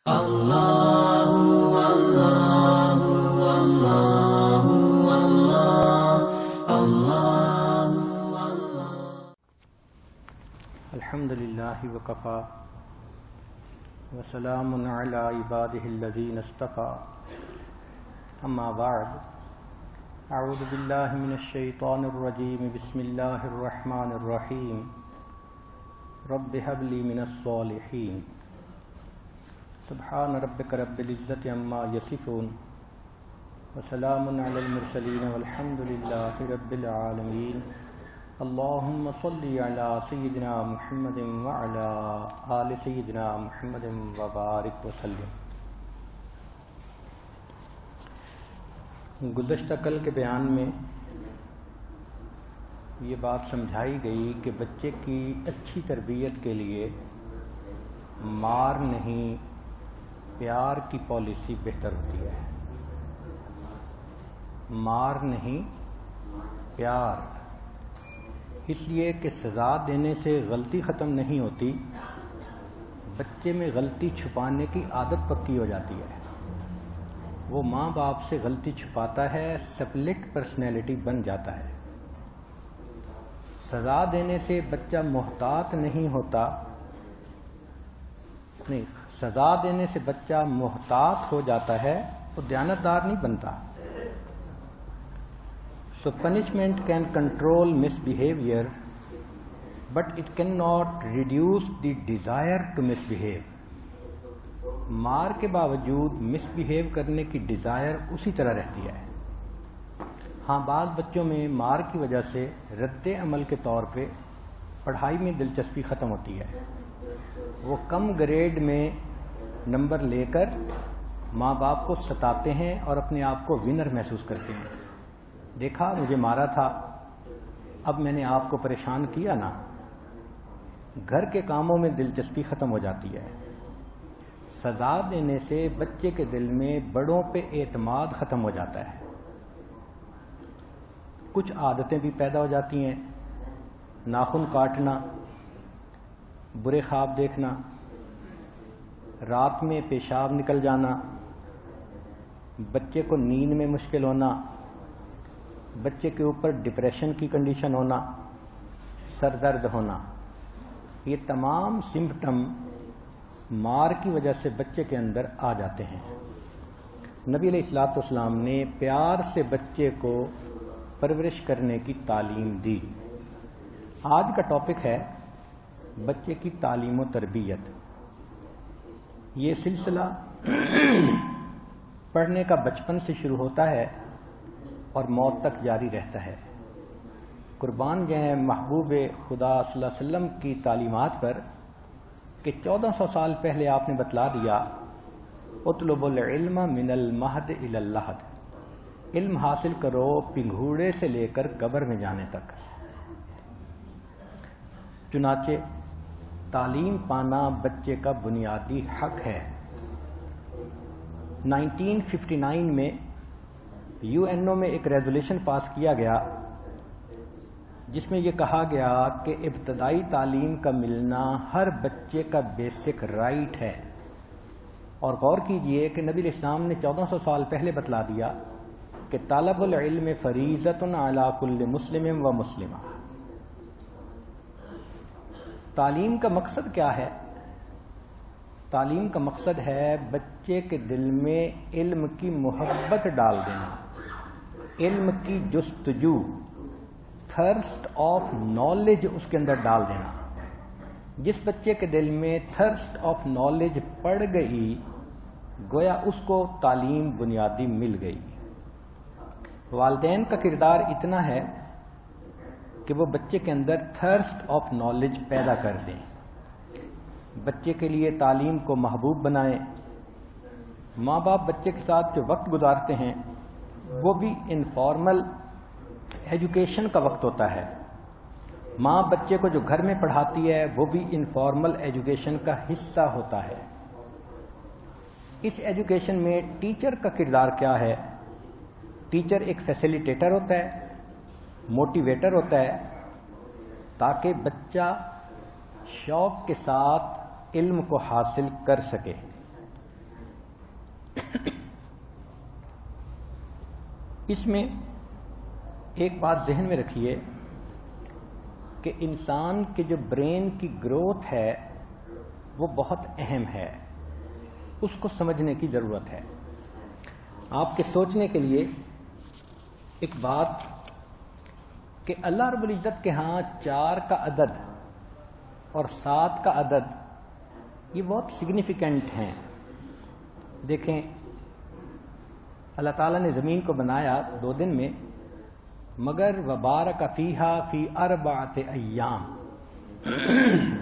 اللہ اللہ اللہ اللہ اللہ الحمد للہ وکفا وسلام علی عبادہ الذین اصطفیٰ اما بعد اعوذ باللہ من الشیطان الرجیم بسم اللہ الرحمن الرحیم رب هب لی من الصالحین سبحان ربک رب العزت عما یصفون وسلام علی المرسلین والحمد للہ رب العالمین اللہم صلی علی سیدنا محمد وعلی آل سیدنا محمد وبارک وسلم۔ گزشتہ کل کے بیان میں یہ بات سمجھائی گئی کہ بچے کی اچھی تربیت کے لیے مار نہیں پیار کی پالیسی بہتر ہوتی ہے۔ مار نہیں پیار، اس لیے کہ سزا دینے سے غلطی ختم نہیں ہوتی، بچے میں غلطی چھپانے کی عادت پکی ہو جاتی ہے۔ وہ ماں باپ سے غلطی چھپاتا ہے، سپلٹ پرسنالٹی بن جاتا ہے۔ سزا دینے سے بچہ محتاط نہیں ہوتا، نہیں، سزا دینے سے بچہ محتاط ہو جاتا ہے، وہ دیانتدار نہیں بنتا۔ So punishment can control misbehavior, but it cannot reduce the desire to misbehave. مار کے باوجود مس بہیو کرنے کی ڈیزائر اسی طرح رہتی ہے۔ ہاں، بعض بچوں میں مار کی وجہ سے رد عمل کے طور پہ پڑھائی میں دلچسپی ختم ہوتی ہے، وہ کم گریڈ میں نمبر لے کر ماں باپ کو ستاتے ہیں اور اپنے آپ کو ونر محسوس کرتے ہیں۔ دیکھا، مجھے مارا تھا، اب میں نے آپ کو پریشان کیا نا۔ گھر کے کاموں میں دلچسپی ختم ہو جاتی ہے۔ سزا دینے سے بچے کے دل میں بڑوں پہ اعتماد ختم ہو جاتا ہے۔ کچھ عادتیں بھی پیدا ہو جاتی ہیں، ناخن کاٹنا، برے خواب دیکھنا، رات میں پیشاب نکل جانا، بچے کو نیند میں مشکل ہونا، بچے کے اوپر ڈپریشن کی کنڈیشن ہونا، سر درد ہونا، یہ تمام سمپٹم مار کی وجہ سے بچے کے اندر آ جاتے ہیں۔ نبی علیہ الصلوۃ والسلام نے پیار سے بچے کو پرورش کرنے کی تعلیم دی۔ آج کا ٹاپک ہے بچے کی تعلیم و تربیت۔ یہ سلسلہ پڑھنے کا بچپن سے شروع ہوتا ہے اور موت تک جاری رہتا ہے۔ قربان جائیں محبوب خدا صلی اللہ علیہ وسلم کی تعلیمات پر کہ 1400 سال پہلے آپ نے بتلا دیا، اطلب العلم من المہد الی اللحد، علم حاصل کرو پنگھوڑے سے لے کر قبر میں جانے تک۔ چنانچہ تعلیم پانا بچے کا بنیادی حق ہے۔ 1959 میں UN میں ایک ریزولوشن پاس کیا گیا جس میں یہ کہا گیا کہ ابتدائی تعلیم کا ملنا ہر بچے کا بیسک رائٹ ہے۔ اور غور کیجئے کہ نبی علیہ السلام نے 1400 سال پہلے بتلا دیا کہ طلب العلم فریضۃ علی کل مسلم و مسلمہ۔ تعلیم کا مقصد کیا ہے؟ تعلیم کا مقصد ہے بچے کے دل میں علم کی محبت ڈال دینا، علم کی جستجو، تھرسٹ آف نالج اس کے اندر ڈال دینا۔ جس بچے کے دل میں تھرسٹ آف نالج پڑ گئی، گویا اس کو تعلیم بنیادی مل گئی۔ والدین کا کردار اتنا ہے کہ وہ بچے کے اندر تھرسٹ آف نالج پیدا کر دیں، بچے کے لیے تعلیم کو محبوب بنائیں۔ ماں باپ بچے کے ساتھ جو وقت گزارتے ہیں وہ بھی انفارمل ایجوکیشن کا وقت ہوتا ہے۔ ماں بچے کو جو گھر میں پڑھاتی ہے وہ بھی انفارمل ایجوکیشن کا حصہ ہوتا ہے۔ اس ایجوکیشن میں ٹیچر کا کردار کیا ہے؟ ٹیچر ایک فیسیلیٹیٹر ہوتا ہے، موٹیویٹر ہوتا ہے، تاکہ بچہ شوق کے ساتھ علم کو حاصل کر سکے۔ اس میں ایک بات ذہن میں رکھیے کہ انسان کے جو برین کی گروتھ ہے وہ بہت اہم ہے، اس کو سمجھنے کی ضرورت ہے۔ آپ کے سوچنے کے لیے ایک بات کہ اللہ رب العزت کے ہاں 4 کا عدد اور 7 کا عدد یہ بہت سگنیفیکنٹ ہیں۔ دیکھیں، اللہ تعالیٰ نے زمین کو بنایا 2 دن میں، مگر وبارک فیہا فی 4 ایام،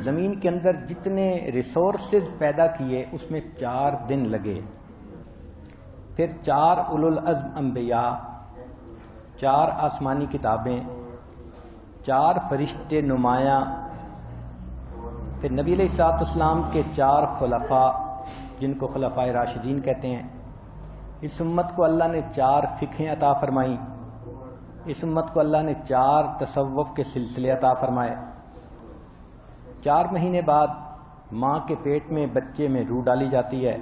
زمین کے اندر جتنے ریسورسز پیدا کیے اس میں 4 دن لگے۔ پھر 4 اولو العزم انبیاء، 4 آسمانی کتابیں، 4 فرشتے نمایاں، پھر نبی علیہ الصلوۃ والسلام کے 4 خلفاء جن کو خلفاء راشدین کہتے ہیں۔ اس امت کو اللہ نے 4 فقہیں عطا فرمائیں، اس امت کو اللہ نے 4 تصوف کے سلسلے عطا فرمائے۔ 4 مہینے بعد ماں کے پیٹ میں بچے میں روح ڈالی جاتی ہے۔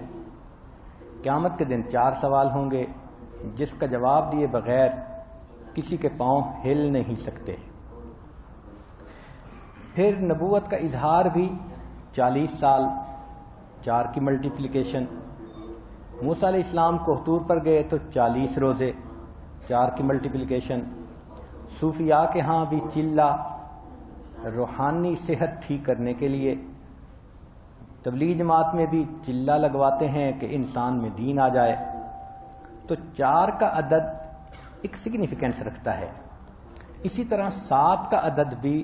قیامت کے دن 4 سوال ہوں گے جس کا جواب دیے بغیر کسی کے پاؤں ہل نہیں سکتے۔ پھر نبوت کا اظہار بھی 40 سال، 4 کی ملٹیپلیکیشن۔ موسیٰ علیہ السلام کو طور پر گئے تو 40 روزے، 4 کی ملٹیپلیکیشن۔ صوفیاء کے ہاں بھی چلہ روحانی صحت ٹھیک کرنے کے لیے، تبلیغ جماعت میں بھی چلہ لگواتے ہیں کہ انسان میں دین آ جائے۔ تو 4 کا عدد ایک سگنیفیکنس رکھتا ہے، اسی طرح 7 کا عدد بھی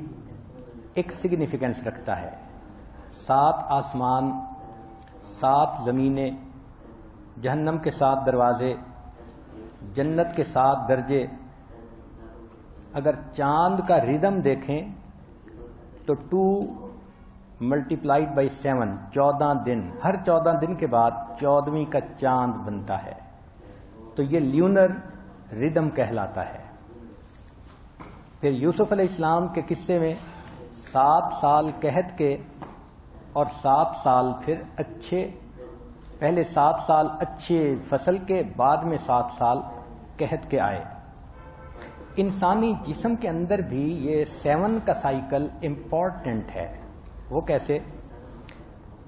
ایک سگنیفیکنس رکھتا ہے۔ 7 آسمان، 7 زمینیں، جہنم کے 7 دروازے، جنت کے 7 درجے۔ اگر چاند کا ردم دیکھیں تو 2 ملٹیپلائڈ بائی 7، 14 دن، ہر 14 دن کے بعد 14ویں کا چاند بنتا ہے، تو یہ لیونر ردم کہلاتا ہے۔ پھر یوسف علیہ السلام کے قصے میں 7 سال قحط کے اور 7 سال پھر اچھے، پہلے 7 سال اچھے فصل کے، بعد میں 7 سال قحط کے آئے۔ انسانی جسم کے اندر بھی یہ 7 کا سائیکل امپورٹنٹ ہے۔ وہ کیسے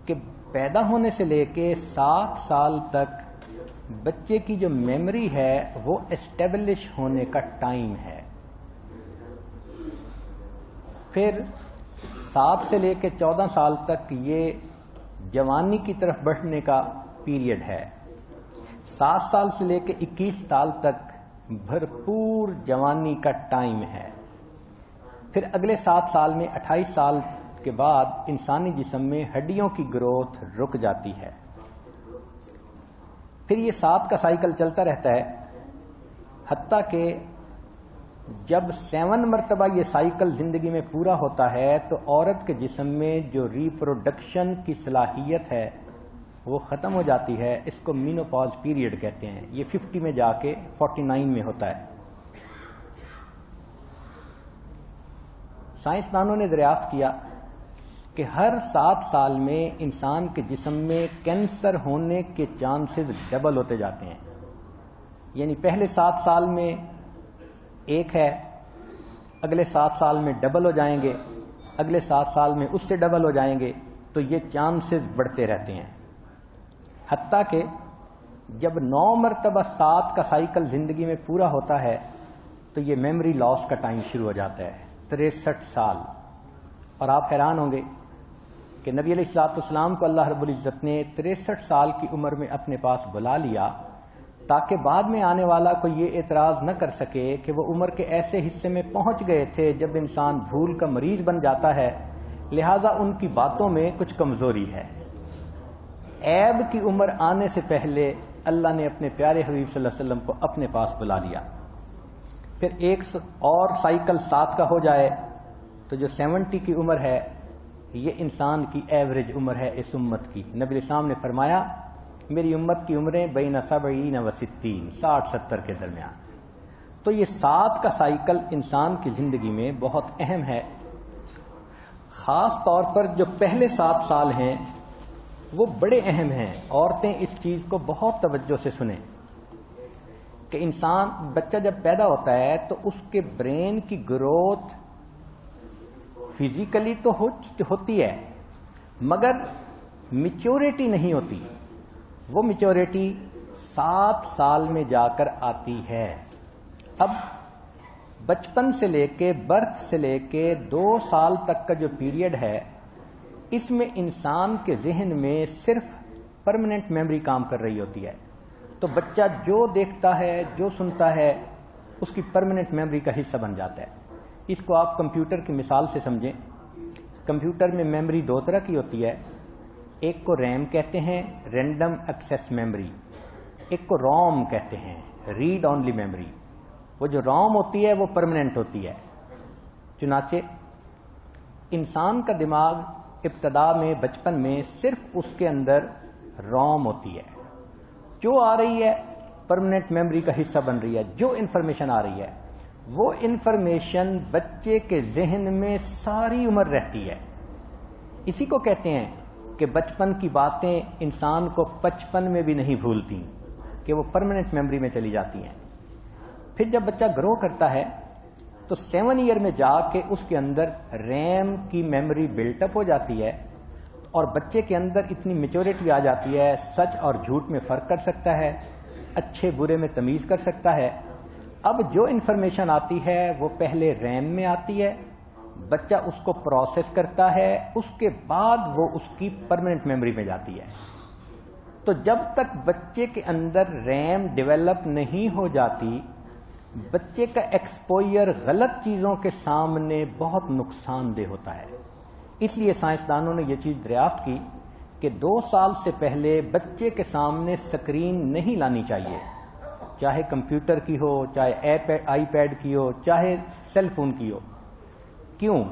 کہ پیدا ہونے سے لے کے 7 سال تک بچے کی جو میموری ہے وہ اسٹیبلش ہونے کا ٹائم ہے۔ پھر 7 سے لے کے 14 سال تک یہ جوانی کی طرف بڑھنے کا پیریڈ ہے۔ 7 سال سے لے کے 21 سال تک بھرپور جوانی کا ٹائم ہے۔ پھر اگلے 7 سال میں 28 سال کے بعد انسانی جسم میں ہڈیوں کی گروتھ رک جاتی ہے۔ پھر یہ 7 کا سائیکل چلتا رہتا ہے، حتیٰ کہ جب 7 مرتبہ یہ سائیکل زندگی میں پورا ہوتا ہے تو عورت کے جسم میں جو ریپروڈکشن کی صلاحیت ہے وہ ختم ہو جاتی ہے۔ اس کو مینوپاز پیریڈ کہتے ہیں۔ یہ 50 میں جا کے 49 میں ہوتا ہے۔ سائنسدانوں نے دریافت کیا کہ ہر 7 سال میں انسان کے جسم میں کینسر ہونے کے چانسز ڈبل ہوتے جاتے ہیں۔ یعنی پہلے 7 سال میں 1 ہے، اگلے 7 سال میں ڈبل ہو جائیں گے، اگلے 7 سال میں اس سے ڈبل ہو جائیں گے، تو یہ چانسز بڑھتے رہتے ہیں۔ حتیٰ کہ جب 9 مرتبہ 7 کا سائیکل زندگی میں پورا ہوتا ہے تو یہ میموری لاس کا ٹائم شروع ہو جاتا ہے، 63 سال۔ اور آپ حیران ہوں گے کہ نبی علیہ الصلوۃ والسلام کو اللہ رب العزت نے 63 سال کی عمر میں اپنے پاس بلا لیا تاکہ بعد میں آنے والا کوئی یہ اعتراض نہ کر سکے کہ وہ عمر کے ایسے حصے میں پہنچ گئے تھے جب انسان بھول کا مریض بن جاتا ہے، لہذا ان کی باتوں میں کچھ کمزوری ہے۔ عیب کی عمر آنے سے پہلے اللہ نے اپنے پیارے حبیب صلی اللہ علیہ وسلم کو اپنے پاس بلا لیا۔ پھر ایک اور سائیکل 7 کا ہو جائے تو جو 70 کی عمر ہے یہ انسان کی ایوریج عمر ہے اس امت کی۔ نبی علیہ السلام نے فرمایا میری امت کی عمریں بین 70 و 60، 60-70 کے درمیان۔ تو یہ 7 کا سائیکل انسان کی زندگی میں بہت اہم ہے۔ خاص طور پر جو پہلے 7 سال ہیں وہ بڑے اہم ہیں. عورتیں اس چیز کو بہت توجہ سے سنیں کہ بچہ جب پیدا ہوتا ہے تو اس کے برین کی گروتھ فزیکلی تو ہوتی ہے مگر میچورٹی نہیں ہوتی. وہ میچورٹی 7 سال میں جا کر آتی ہے. اب بچپن سے لے کے برتھ سے لے کے 2 سال تک کا جو پیریڈ ہے اس میں انسان کے ذہن میں صرف پرماننٹ میموری کام کر رہی ہوتی ہے. تو بچہ جو دیکھتا ہے جو سنتا ہے اس کی پرماننٹ میموری کا حصہ بن جاتا ہے. اس کو آپ کمپیوٹر کی مثال سے سمجھیں. کمپیوٹر میں میموری 2 طرح کی ہوتی ہے. ایک کو ریم کہتے ہیں رینڈم ایکسیس میموری, ایک کو روم کہتے ہیں ریڈ اونلی میموری. وہ جو روم ہوتی ہے وہ پرماننٹ ہوتی ہے. چنانچہ انسان کا دماغ ابتدا میں بچپن میں صرف اس کے اندر روم ہوتی ہے. جو آ رہی ہے پرماننٹ میموری کا حصہ بن رہی ہے. جو انفارمیشن آ رہی ہے وہ انفارمیشن بچے کے ذہن میں ساری عمر رہتی ہے. اسی کو کہتے ہیں کہ بچپن کی باتیں انسان کو 55 میں بھی نہیں بھولتی, کہ وہ پرماننٹ میموری میں چلی جاتی ہیں. پھر جب بچہ گرو کرتا ہے تو 7 ایئر میں جا کے اس کے اندر ریم کی میموری بلٹ اپ ہو جاتی ہے اور بچے کے اندر اتنی میچورٹی آ جاتی ہے, سچ اور جھوٹ میں فرق کر سکتا ہے, اچھے برے میں تمیز کر سکتا ہے. اب جو انفارمیشن آتی ہے وہ پہلے ریم میں آتی ہے, بچہ اس کو پروسیس کرتا ہے, اس کے بعد وہ اس کی پرماننٹ میموری میں جاتی ہے. تو جب تک بچے کے اندر ریم ڈیولپ نہیں ہو جاتی بچے کا ایکسپوئر غلط چیزوں کے سامنے بہت نقصان دہ ہوتا ہے. اس لیے سائنسدانوں نے یہ چیز دریافت کی کہ 2 سال سے پہلے بچے کے سامنے سکرین نہیں لانی چاہیے, چاہے کمپیوٹر کی ہو, چاہے آئی پیڈ کی ہو, چاہے سیل فون کی ہو. کیوں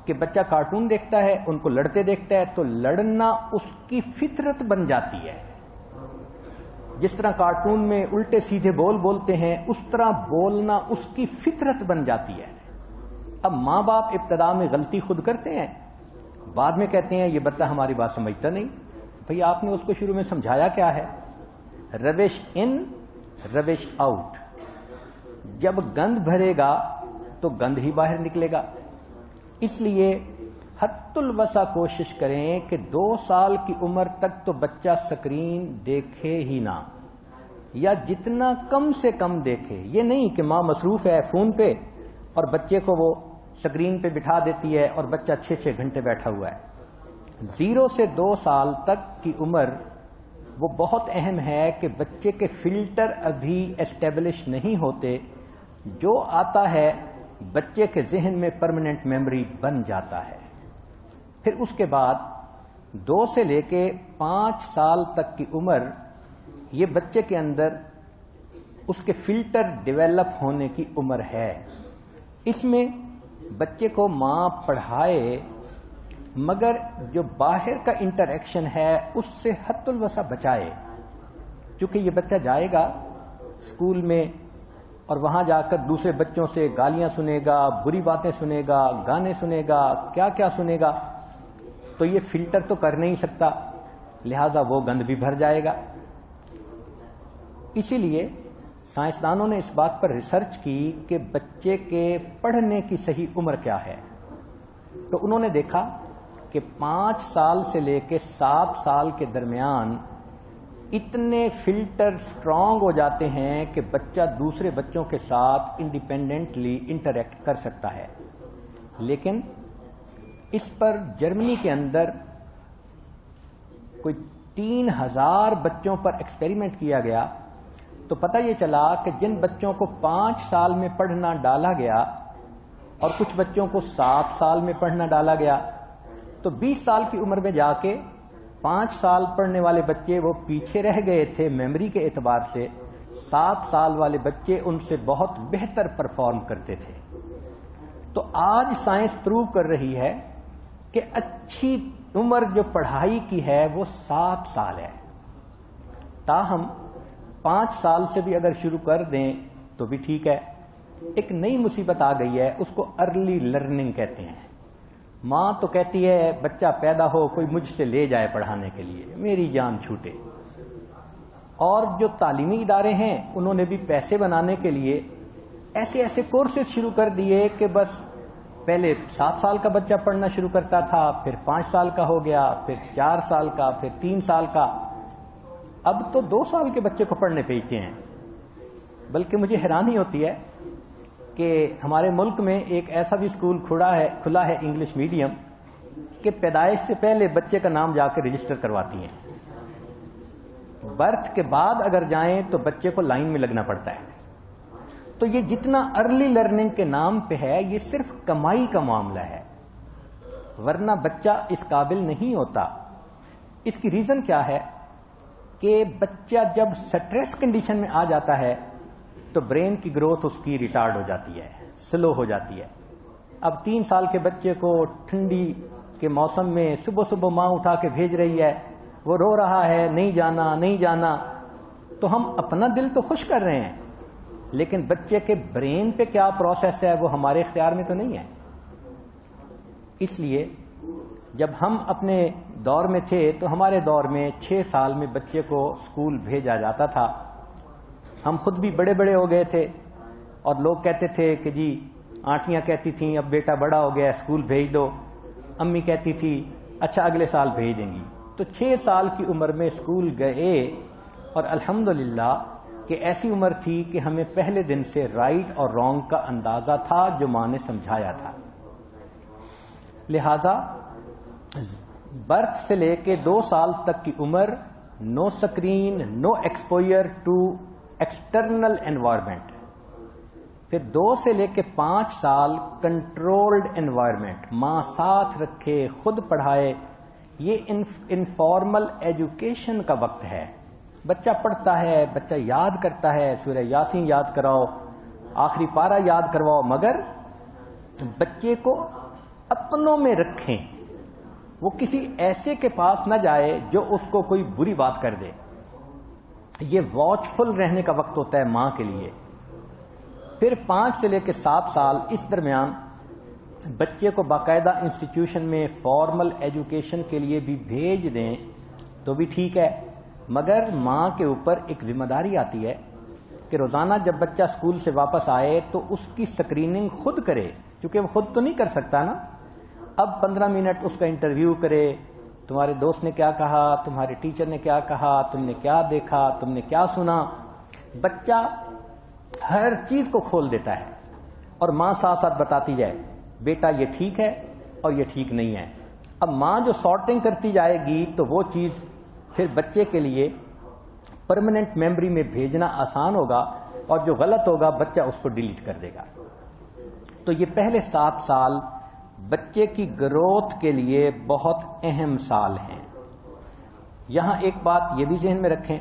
کہ بچہ کارٹون دیکھتا ہے, ان کو لڑتے دیکھتا ہے, تو لڑنا اس کی فطرت بن جاتی ہے. جس طرح کارٹون میں الٹے سیدھے بولتے ہیں اس طرح بولنا اس کی فطرت بن جاتی ہے. اب ماں باپ ابتدا میں غلطی خود کرتے ہیں, بعد میں کہتے ہیں یہ بچہ ہماری بات سمجھتا نہیں. بھئی آپ نے اس کو شروع میں سمجھایا کیا ہے؟ روش ان روش آؤٹ. جب گند بھرے گا تو گند ہی باہر نکلے گا. اس لیے حد الوسع کوشش کریں کہ 2 سال کی عمر تک تو بچہ سکرین دیکھے ہی نہ, یا جتنا کم سے کم دیکھے. یہ نہیں کہ ماں مصروف ہے فون پہ اور بچے کو وہ سکرین پہ بٹھا دیتی ہے اور بچہ 6 گھنٹے بیٹھا ہوا ہے. 0 سے 2 سال تک کی عمر وہ بہت اہم ہے کہ بچے کے فلٹر ابھی اسٹیبلش نہیں ہوتے. جو آتا ہے بچے کے ذہن میں پرماننٹ میموری بن جاتا ہے. پھر اس کے بعد 2 سے لے کے 5 سال تک کی عمر یہ بچے کے اندر اس کے فلٹر ڈیولپ ہونے کی عمر ہے. اس میں بچے کو ماں پڑھائے مگر جو باہر کا انٹریکشن ہے اس سے حد الوسع بچائے. چونکہ یہ بچہ جائے گا اسکول میں اور وہاں جا کر دوسرے بچوں سے گالیاں سنے گا, بری باتیں سنے گا, گانے سنے گا, کیا کیا سنے گا, تو یہ فلٹر تو کر نہیں سکتا, لہذا وہ گند بھی بھر جائے گا. اسی لیے سائنسدانوں نے اس بات پر ریسرچ کی کہ بچے کے پڑھنے کی صحیح عمر کیا ہے. تو انہوں نے دیکھا کہ 5 سال سے لے کے 7 سال کے درمیان اتنے فلٹر سٹرونگ ہو جاتے ہیں کہ بچہ دوسرے بچوں کے ساتھ انڈیپینڈنٹلی انٹریکٹ کر سکتا ہے. لیکن اس پر جرمنی کے اندر کوئی 3000 بچوں پر ایکسپیریمنٹ کیا گیا تو پتہ یہ چلا کہ جن بچوں کو 5 سال میں پڑھنا ڈالا گیا اور کچھ بچوں کو 7 سال میں پڑھنا ڈالا گیا تو 20 سال کی عمر میں جا کے 5 سال پڑھنے والے بچے وہ پیچھے رہ گئے تھے میموری کے اعتبار سے. 7 سال والے بچے ان سے بہت بہتر پرفارم کرتے تھے. تو آج سائنس پروو کر رہی ہے کہ اچھی عمر جو پڑھائی کی ہے وہ 7 سال ہے. تاہم 5 سال سے بھی اگر شروع کر دیں تو بھی ٹھیک ہے. ایک نئی مصیبت آ گئی ہے, اس کو ارلی لرننگ کہتے ہیں. ماں تو کہتی ہے بچہ پیدا ہو کوئی مجھ سے لے جائے پڑھانے کے لیے، میری جان چھوٹے. اور جو تعلیمی ادارے ہیں انہوں نے بھی پیسے بنانے کے لیے ایسے ایسے کورسز شروع کر دیے کہ بس پہلے 7 سال کا بچہ پڑھنا شروع کرتا تھا، پھر 5 سال کا ہو گیا، پھر 4 سال کا، پھر 3 سال کا، اب تو 2 سال کے بچے کو پڑھنے بھیجتے ہیں. بلکہ مجھے حیرانی ہوتی ہے کہ ہمارے ملک میں ایک ایسا بھی اسکول کھلا ہے انگلش میڈیم کہ پیدائش سے پہلے بچے کا نام جا کے رجسٹر کرواتی ہیں. برتھ کے بعد اگر جائیں تو بچے کو لائن میں لگنا پڑتا ہے. تو یہ جتنا ارلی لرننگ کے نام پہ ہے یہ صرف کمائی کا معاملہ ہے، ورنہ بچہ اس قابل نہیں ہوتا. اس کی ریزن کیا ہے کہ بچہ جب سٹریس کنڈیشن میں آ جاتا ہے تو برین کی گروتھ اس کی ریٹارڈ ہو جاتی ہے، سلو ہو جاتی ہے. اب 3 سال کے بچے کو ٹھنڈی کے موسم میں صبح صبح ماں اٹھا کے بھیج رہی ہے، وہ رو رہا ہے نہیں جانا نہیں جانا، تو ہم اپنا دل تو خوش کر رہے ہیں لیکن بچے کے برین پہ کیا پروسیس ہے وہ ہمارے اختیار میں تو نہیں ہے. اس لیے جب ہم اپنے دور میں تھے تو ہمارے دور میں 6 سال میں بچے کو اسکول بھیجا جاتا تھا. ہم خود بھی بڑے بڑے ہو گئے تھے اور لوگ کہتے تھے کہ جی آنٹیاں کہتی تھیں اب بیٹا بڑا ہو گیا اسکول بھیج دو، امی کہتی تھی اچھا اگلے سال بھیج دیں گی. تو 6 سال کی عمر میں اسکول گئے اور الحمدللہ کہ ایسی عمر تھی کہ ہمیں پہلے دن سے رائٹ اور رانگ کا اندازہ تھا جو ماں نے سمجھایا تھا. لہذا برتھ سے لے کے 2 سال تک کی عمر no screen, no exposure to external environment. پھر 2 سے لے کے 5 سال کنٹرولڈ انوائرمنٹ، ماں ساتھ رکھے خود پڑھائے. یہ انفارمل ایجوکیشن کا وقت ہے. بچہ پڑھتا ہے، بچہ یاد کرتا ہے، سورہ یاسین یاد کراؤ، آخری پارہ یاد کرواؤ، مگر بچے کو اپنوں میں رکھیں، وہ کسی ایسے کے پاس نہ جائے جو اس کو کوئی بری بات کر دے. یہ واچ فل رہنے کا وقت ہوتا ہے ماں کے لیے. پھر 5 سے لے کے 7 سال اس درمیان بچے کو باقاعدہ انسٹیٹیوشن میں فارمل ایجوکیشن کے لیے بھی بھیج دیں تو بھی ٹھیک ہے، مگر ماں کے اوپر ایک ذمہ داری آتی ہے کہ روزانہ جب بچہ اسکول سے واپس آئے تو اس کی اسکریننگ خود کرے، کیونکہ وہ خود تو نہیں کر سکتا نا. اب 15 منٹ اس کا انٹرویو کرے، تمہارے دوست نے کیا کہا، تمہارے ٹیچر نے کیا کہا، تم نے کیا دیکھا، تم نے کیا سنا. بچہ ہر چیز کو کھول دیتا ہے اور ماں ساتھ ساتھ بتاتی جائے بیٹا یہ ٹھیک ہے اور یہ ٹھیک نہیں ہے. اب ماں جو سارٹنگ کرتی جائے گی تو وہ چیز پھر بچے کے لیے پرماننٹ میموری میں بھیجنا آسان ہوگا اور جو غلط ہوگا بچہ اس کو ڈیلیٹ کر دے گا. تو یہ پہلے 7 سال بچے کی گروتھ کے لیے بہت اہم سال ہیں. یہاں ایک بات یہ بھی ذہن میں رکھیں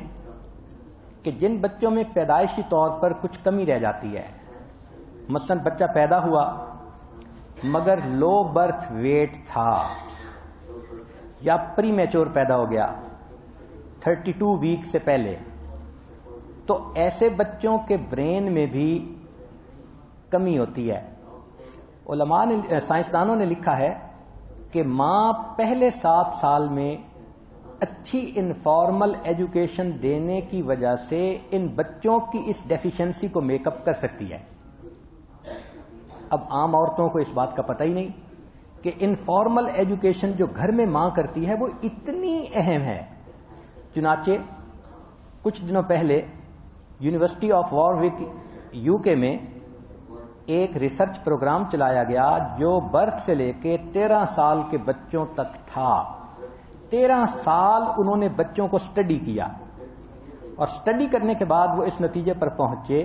کہ جن بچوں میں پیدائشی طور پر کچھ کمی رہ جاتی ہے، مثلا بچہ پیدا ہوا مگر لو برتھ ویٹ تھا یا پری میچور پیدا ہو گیا 32 ویک سے پہلے، تو ایسے بچوں کے برین میں بھی کمی ہوتی ہے. علماء نے، سائنسدانوں نے لکھا ہے کہ ماں پہلے 7 سال میں اچھی انفارمل ایجوکیشن دینے کی وجہ سے ان بچوں کی اس ڈیفیشنسی کو میک اپ کر سکتی ہے. اب عام عورتوں کو اس بات کا پتہ ہی نہیں کہ انفارمل ایجوکیشن جو گھر میں ماں کرتی ہے وہ اتنی اہم ہے. چنانچہ کچھ دنوں پہلے یونیورسٹی آف واروک UK میں ایک ریسرچ پروگرام چلایا گیا جو برتھ سے لے کے 13 سال کے بچوں تک تھا. 13 سال انہوں نے بچوں کو اسٹڈی کیا اور اسٹڈی کرنے کے بعد وہ اس نتیجے پر پہنچے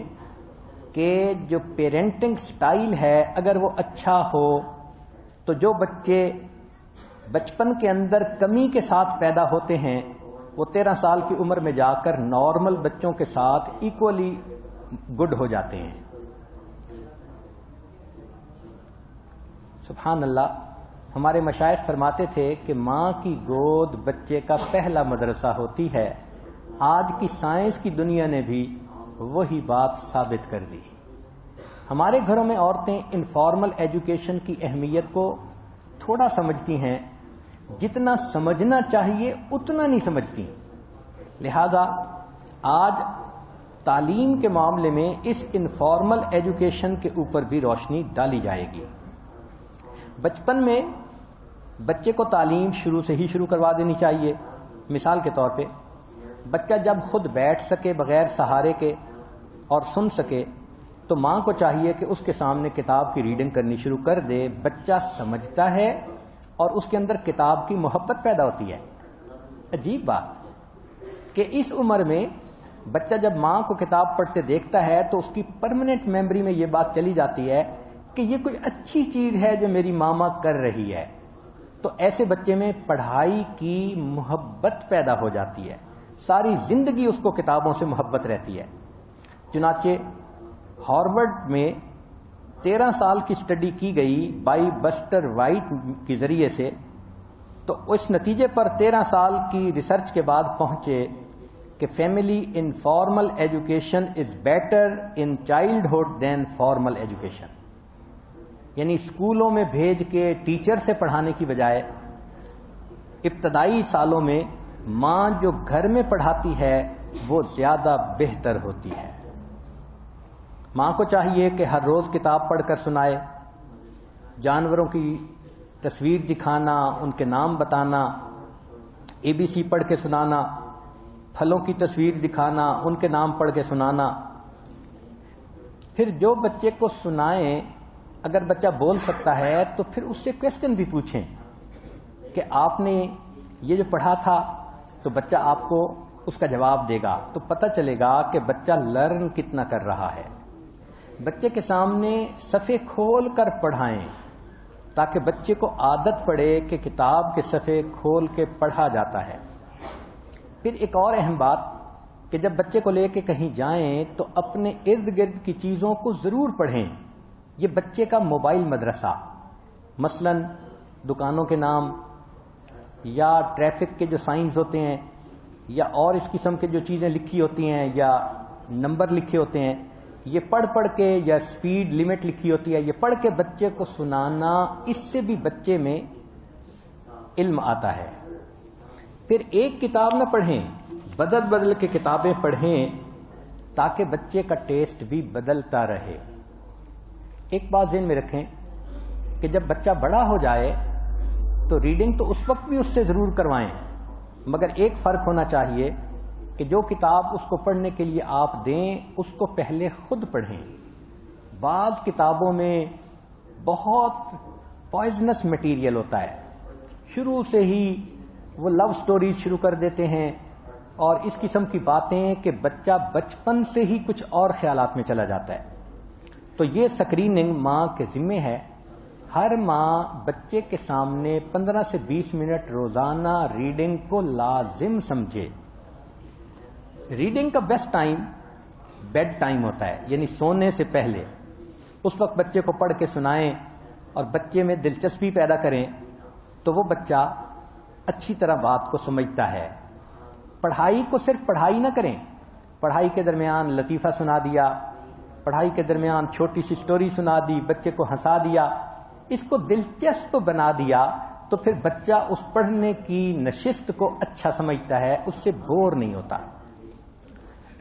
کہ جو پیرنٹنگ سٹائل ہے اگر وہ اچھا ہو تو جو بچے بچپن کے اندر کمی کے ساتھ پیدا ہوتے ہیں وہ 13 سال کی عمر میں جا کر نارمل بچوں کے ساتھ ایکولی گڈ ہو جاتے ہیں. سبحان اللہ. ہمارے مشائخ فرماتے تھے کہ ماں کی گود بچے کا پہلا مدرسہ ہوتی ہے. آج کی سائنس کی دنیا نے بھی وہی بات ثابت کر دی. ہمارے گھروں میں عورتیں انفارمل ایجوکیشن کی اہمیت کو تھوڑا سمجھتی ہیں، جتنا سمجھنا چاہیے اتنا نہیں سمجھتی. لہذا آج تعلیم کے معاملے میں اس انفارمل ایجوکیشن کے اوپر بھی روشنی ڈالی جائے گی. بچپن میں بچے کو تعلیم شروع سے ہی شروع کروا دینی چاہیے. مثال کے طور پہ بچہ جب خود بیٹھ سکے بغیر سہارے کے اور سن سکے تو ماں کو چاہیے کہ اس کے سامنے کتاب کی ریڈنگ کرنی شروع کر دے. بچہ سمجھتا ہے اور اس کے اندر کتاب کی محبت پیدا ہوتی ہے. عجیب بات کہ اس عمر میں بچہ جب ماں کو کتاب پڑھتے دیکھتا ہے تو اس کی پرماننٹ میموری میں یہ بات چلی جاتی ہے کہ یہ کوئی اچھی چیز ہے جو میری ماما کر رہی ہے. تو ایسے بچے میں پڑھائی کی محبت پیدا ہو جاتی ہے، ساری زندگی اس کو کتابوں سے محبت رہتی ہے. چنانچہ ہارورڈ میں 13 سال کی اسٹڈی کی گئی بائی بسٹر وائٹ کے ذریعے سے، تو اس نتیجے پر 13 سال کی ریسرچ کے بعد پہنچے کہ family informal education is better in childhood than formal education. یعنی اسکولوں میں بھیج کے ٹیچر سے پڑھانے کی بجائے ابتدائی سالوں میں ماں جو گھر میں پڑھاتی ہے وہ زیادہ بہتر ہوتی ہے. ماں کو چاہیے کہ ہر روز کتاب پڑھ کر سنائے، جانوروں کی تصویر دکھانا، ان کے نام بتانا، ABC پڑھ کے سنانا، پھلوں کی تصویر دکھانا، ان کے نام پڑھ کے سنانا. پھر جو بچے کو سنائیں، اگر بچہ بول سکتا ہے تو پھر اس سے کویسچن بھی پوچھیں کہ آپ نے یہ جو پڑھا تھا، تو بچہ آپ کو اس کا جواب دے گا تو پتہ چلے گا کہ بچہ لرن کتنا کر رہا ہے. بچے کے سامنے صفحے کھول کر پڑھائیں تاکہ بچے کو عادت پڑے کہ کتاب کے صفحے کھول کے پڑھا جاتا ہے. پھر ایک اور اہم بات کہ جب بچے کو لے کے کہیں جائیں تو اپنے ارد گرد کی چیزوں کو ضرور پڑھیں. یہ بچے کا موبائل مدرسہ، مثلا دکانوں کے نام یا ٹریفک کے جو سائنز ہوتے ہیں یا اور اس قسم کے جو چیزیں لکھی ہوتی ہیں یا نمبر لکھے ہوتے ہیں، یہ پڑھ پڑھ کے، یا سپیڈ لمٹ لکھی ہوتی ہے، یہ پڑھ کے بچے کو سنانا، اس سے بھی بچے میں علم آتا ہے. پھر ایک کتاب نہ پڑھیں، بدل بدل کے کتابیں پڑھیں تاکہ بچے کا ٹیسٹ بھی بدلتا رہے. ایک بات ذہن میں رکھیں کہ جب بچہ بڑا ہو جائے تو ریڈنگ تو اس وقت بھی اس سے ضرور کروائیں، مگر ایک فرق ہونا چاہیے کہ جو کتاب اس کو پڑھنے کے لیے آپ دیں اس کو پہلے خود پڑھیں. بعض کتابوں میں بہت پوائزنس مٹیریل ہوتا ہے، شروع سے ہی وہ لو سٹوریز شروع کر دیتے ہیں اور اس قسم کی باتیں کہ بچہ بچپن سے ہی کچھ اور خیالات میں چلا جاتا ہے. تو یہ اسکریننگ ماں کے ذمہ ہے. ہر ماں بچے کے سامنے 15 سے 20 منٹ روزانہ ریڈنگ کو لازم سمجھے. ریڈنگ کا بیسٹ ٹائم بیڈ ٹائم ہوتا ہے، یعنی سونے سے پہلے. اس وقت بچے کو پڑھ کے سنائیں اور بچے میں دلچسپی پیدا کریں تو وہ بچہ اچھی طرح بات کو سمجھتا ہے. پڑھائی کو صرف پڑھائی نہ کریں، پڑھائی کے درمیان لطیفہ سنا دیا، پڑھائی کے درمیان چھوٹی سی سٹوری سنا دی، بچے کو ہنسا دیا، اس کو دلچسپ بنا دیا تو پھر بچہ اس پڑھنے کی نشست کو اچھا سمجھتا ہے، اس سے بور نہیں ہوتا.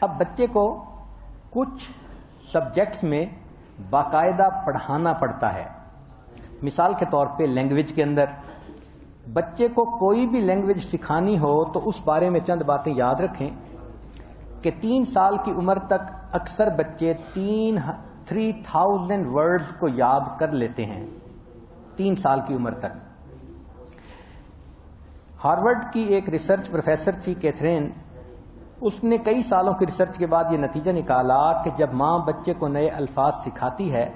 اب بچے کو کچھ سبجیکٹس میں باقاعدہ پڑھانا پڑتا ہے. مثال کے طور پہ لینگویج کے اندر بچے کو کوئی بھی لینگویج سکھانی ہو تو اس بارے میں چند باتیں یاد رکھیں کہ 3 سال کی عمر تک اکثر بچے 3000 ورڈز کو یاد کر لیتے ہیں. 3 سال کی عمر تک. ہارورڈ کی ایک ریسرچ پروفیسر تھی کیتھرین، اس نے کئی سالوں کی ریسرچ کے بعد یہ نتیجہ نکالا کہ جب ماں بچے کو نئے الفاظ سکھاتی ہے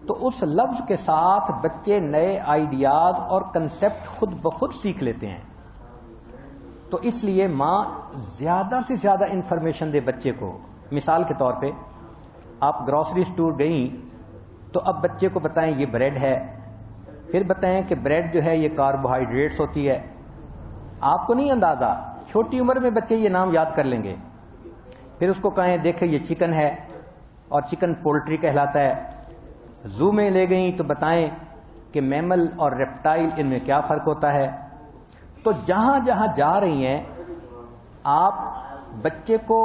تو اس لفظ کے ساتھ بچے نئے آئیڈیاز اور کنسیپٹ خود بخود سیکھ لیتے ہیں. تو اس لیے ماں زیادہ سے زیادہ انفارمیشن دے بچے کو. مثال کے طور پہ آپ گروسری سٹور گئیں تو اب بچے کو بتائیں یہ بریڈ ہے، پھر بتائیں کہ بریڈ جو ہے یہ کاربوہائیڈریٹس ہوتی ہے. آپ کو نہیں اندازہ، چھوٹی عمر میں بچے یہ نام یاد کر لیں گے. پھر اس کو کہیں دیکھیں یہ چکن ہے اور چکن پولٹری کہلاتا ہے. زو میں لے گئیں تو بتائیں کہ میمل اور ریپٹائل ان میں کیا فرق ہوتا ہے. تو جہاں جہاں جا رہی ہیں آپ بچے کو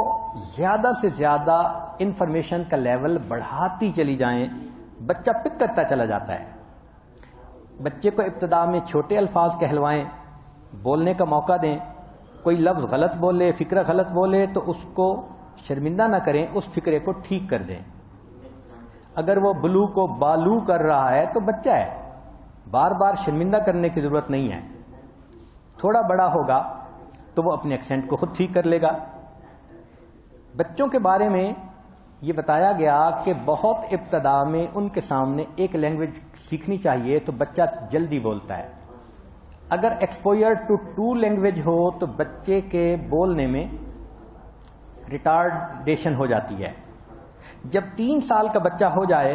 زیادہ سے زیادہ انفارمیشن کا لیول بڑھاتی چلی جائیں، بچہ پک کرتا چلا جاتا ہے. بچے کو ابتدا میں چھوٹے الفاظ کہلوائیں، بولنے کا موقع دیں. کوئی لفظ غلط بولے، فکرہ غلط بولے تو اس کو شرمندہ نہ کریں، اس فکرے کو ٹھیک کر دیں. اگر وہ بلو کو بالو کر رہا ہے تو بچہ ہے، بار بار شرمندہ کرنے کی ضرورت نہیں ہے. تھوڑا بڑا ہوگا تو وہ اپنے ایکسنٹ کو خود ٹھیک کر لے گا. بچوں کے بارے میں یہ بتایا گیا کہ بہت ابتدا میں ان کے سامنے ایک لینگویج سیکھنی چاہیے تو بچہ جلدی بولتا ہے. اگر ایکسپوئر ٹو 2 لینگویج ہو تو بچے کے بولنے میں ریٹارڈیشن ہو جاتی ہے. جب 3 سال کا بچہ ہو جائے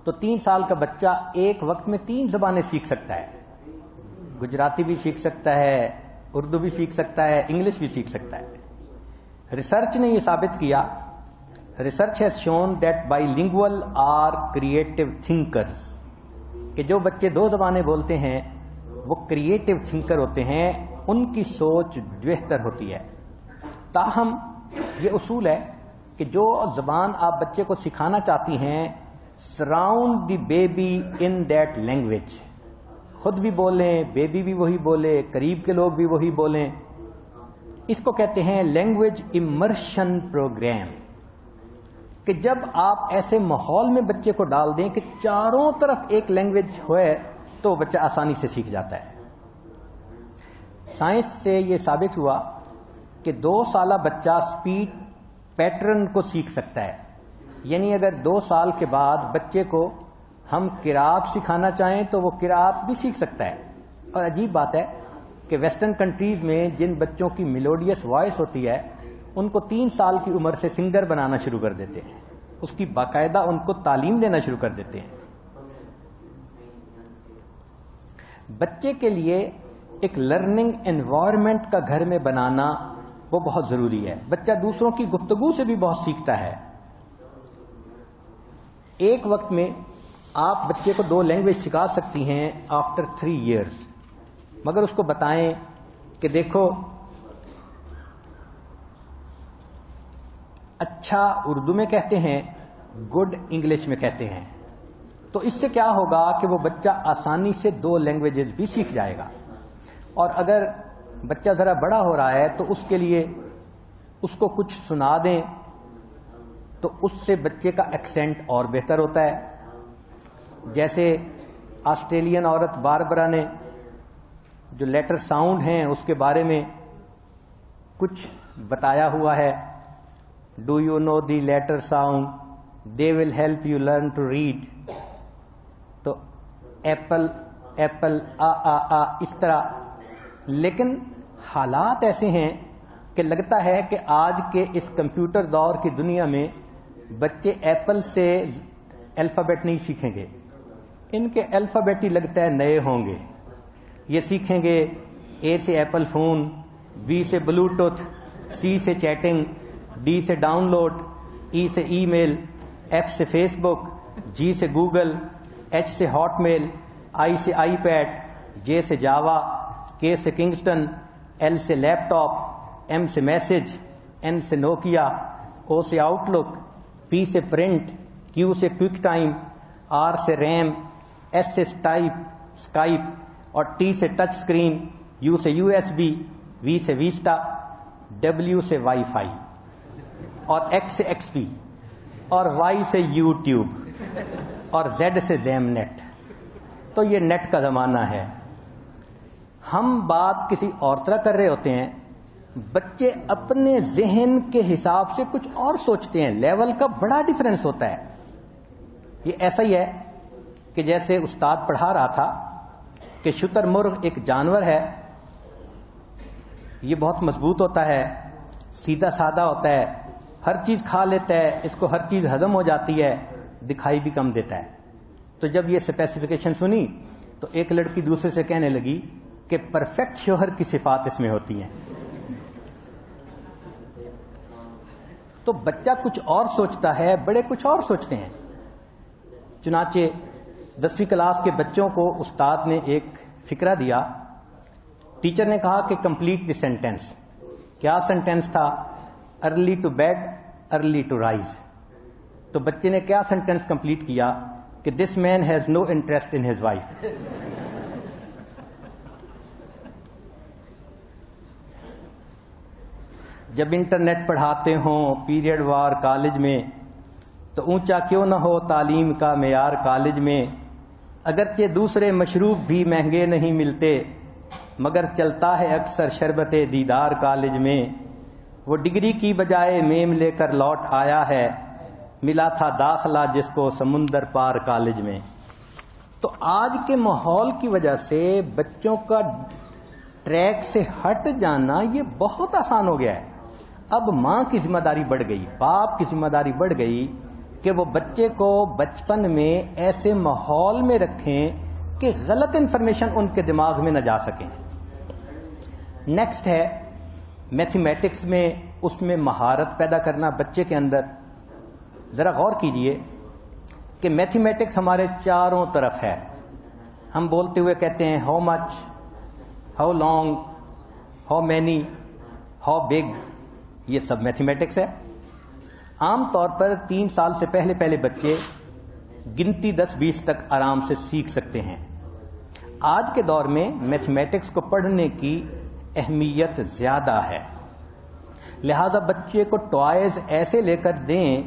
تو 3 سال کا بچہ ایک وقت میں 3 زبانیں سیکھ سکتا ہے. گجراتی بھی سیکھ سکتا ہے، اردو بھی سیکھ سکتا ہے، انگلش بھی سیکھ سکتا ہے. ریسرچ نے یہ ثابت کیا، research has shown that bilingual are creative thinkers, کہ جو بچے 2 زبانیں بولتے ہیں وہ کریٹو تھنکر ہوتے ہیں، ان کی سوچ بہتر ہوتی ہے. تاہم یہ اصول ہے کہ جو زبان آپ بچے کو سکھانا چاہتی ہیں، surround the baby in that language. خود بھی بولیں، بیبی بھی وہی بولے، قریب کے لوگ بھی وہی بولیں. اس کو کہتے ہیں لینگویج امرشن پروگرام، کہ جب آپ ایسے ماحول میں بچے کو ڈال دیں کہ چاروں طرف ایک لینگویج ہوئے تو بچہ آسانی سے سیکھ جاتا ہے. سائنس سے یہ ثابت ہوا کہ 2 سالہ بچہ اسپیچ پیٹرن کو سیکھ سکتا ہے. یعنی اگر 2 سال کے بعد بچے کو ہم قرات سکھانا چاہیں تو وہ قرات بھی سیکھ سکتا ہے. اور عجیب بات ہے کہ ویسٹرن کنٹریز میں جن بچوں کی میلوڈیس وائس ہوتی ہے ان کو 3 سال کی عمر سے سنگر بنانا شروع کر دیتے ہیں، اس کی باقاعدہ ان کو تعلیم دینا شروع کر دیتے ہیں. بچے کے لیے ایک لرننگ انوائرمنٹ کا گھر میں بنانا وہ بہت ضروری ہے. بچہ دوسروں کی گفتگو سے بھی بہت سیکھتا ہے. ایک وقت میں آپ بچے کو 2 لینگویج سکھا سکتی ہیں آفٹر 3 ایئرز، مگر اس کو بتائیں کہ دیکھو اچھا اردو میں کہتے ہیں، گڈ انگلش میں کہتے ہیں. تو اس سے کیا ہوگا کہ وہ بچہ آسانی سے 2 لینگویجز بھی سیکھ جائے گا. اور اگر بچہ ذرا بڑا ہو رہا ہے تو اس کے لیے اس کو کچھ سنا دیں تو اس سے بچے کا ایکسنٹ اور بہتر ہوتا ہے. جیسے آسٹریلین عورت باربرا نے جو لیٹر ساؤنڈ ہیں اس کے بارے میں کچھ بتایا ہوا ہے. Do you know the letter sound, they will help you learn to read. تو ایپل ایپل آ اس طرح. لیکن حالات ایسے ہیں کہ لگتا ہے کہ آج کے اس کمپیوٹر دور کی دنیا میں بچے ایپل سے الفابیٹ نہیں سیکھیں گے. ان کے الفابیٹ ہی لگتا ہے نئے ہوں گے. یہ سیکھیں گے اے سے ایپل فون، بی سے بلوٹوتھ، سی سے چیٹنگ، ڈی سے ڈاؤن لوڈ، ای سے ای میل، ایف سے فیس بک، جی سے گوگل، ایچ سے ہاٹ میل، آئی سے آئی پیڈ، جے سے جاوا، کے سے کنگسٹن، ایل سے لیپ ٹاپ، ایم سے میسج، این سے نوکیا، او سے آؤٹ لک، پی سے پرنٹ، کیو سے کوئک ٹائم، آر سے ریم، ایس سے اسکائپ اور ٹی سے ٹچ اسکرین، یو سے یو ایس بی، وی سے ویسٹا، ڈبلیو سے وائی فائی اور ایکس سے ایکس پی اور وائی سے یوٹیوب اور زیڈ سے زیم نیٹ. تو یہ نیٹ کا زمانہ ہے. ہم بات کسی اور طرح کر رہے ہوتے ہیں، بچے اپنے ذہن کے حساب سے کچھ اور سوچتے ہیں. لیول کا بڑا ڈفرنس ہوتا ہے. یہ ایسا ہی ہے کہ جیسے استاد پڑھا رہا تھا کہ شتر مرغ ایک جانور ہے، یہ بہت مضبوط ہوتا ہے، سیدھا سادہ ہوتا ہے، ہر چیز کھا لیتا ہے، اس کو ہر چیز ہضم ہو جاتی ہے، دکھائی بھی کم دیتا ہے. تو جب یہ اسپیسیفکیشن سنی تو ایک لڑکی دوسرے سے کہنے لگی کہ پرفیکٹ شوہر کی صفات اس میں ہوتی ہیں. تو بچہ کچھ اور سوچتا ہے، بڑے کچھ اور سوچتے ہیں. چنانچہ 10ویں کلاس کے بچوں کو استاد نے ایک فقرہ دیا. ٹیچر نے کہا کہ کمپلیٹ دی سینٹینس. کیا سینٹینس تھا؟ Early to bed early to rise. تو بچے نے کیا سینٹینس کمپلیٹ کیا کہ this man has no interest in his wife. جب انٹرنیٹ پڑھاتے ہوں پیریڈ وار کالج میں تو اونچا کیوں نہ ہو تعلیم کا معیار کالج میں. اگرچہ دوسرے مشروب بھی مہنگے نہیں ملتے مگر چلتا ہے اکثر شربت دیدار کالج میں. وہ ڈگری کی بجائے میم لے کر لوٹ آیا ہے ملا تھا داخلہ جس کو سمندر پار کالج میں. تو آج کے ماحول کی وجہ سے بچوں کا ٹریک سے ہٹ جانا یہ بہت آسان ہو گیا ہے. اب ماں کی ذمہ داری بڑھ گئی, باپ کی ذمہ داری بڑھ گئی کہ وہ بچے کو بچپن میں ایسے ماحول میں رکھیں کہ غلط انفارمیشن ان کے دماغ میں نہ جا سکیں. نیکسٹ ہے میتھمیٹکس میں, اس میں مہارت پیدا کرنا بچے کے اندر. ذرا غور کیجئے کہ میتھمیٹکس ہمارے چاروں طرف ہے. ہم بولتے ہوئے کہتے ہیں how much, how long, how many, how big, یہ سب میتھمیٹکس ہے. عام طور پر 3 سال سے پہلے بچے گنتی 10-20 تک آرام سے سیکھ سکتے ہیں. آج کے دور میں میتھمیٹکس کو پڑھنے کی اہمیت زیادہ ہے, لہذا بچے کو ٹوائز ایسے لے کر دیں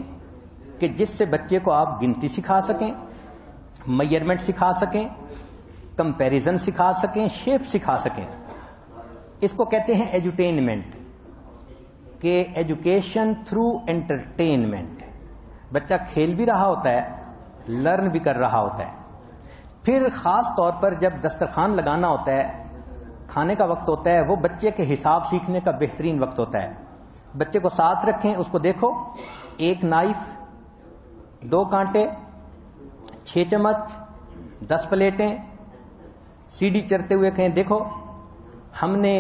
کہ جس سے بچے کو آپ گنتی سکھا سکیں, میئرمنٹ سکھا سکیں, کمپیریزن سکھا سکیں, شیپ سکھا سکیں. اس کو کہتے ہیں ایجوٹینمنٹ, کہ ایجوکیشن تھرو انٹرٹینمنٹ. بچہ کھیل بھی رہا ہوتا ہے, لرن بھی کر رہا ہوتا ہے. پھر خاص طور پر جب دسترخوان لگانا ہوتا ہے, کھانے کا وقت ہوتا ہے, وہ بچے کے حساب سیکھنے کا بہترین وقت ہوتا ہے. بچے کو ساتھ رکھیں, اس کو دیکھو, 1 نائف, 2 کانٹے, 6 چمچ, 10 پلیٹیں, سیڑھی چڑھتے ہوئے کہیں دیکھو ہم نے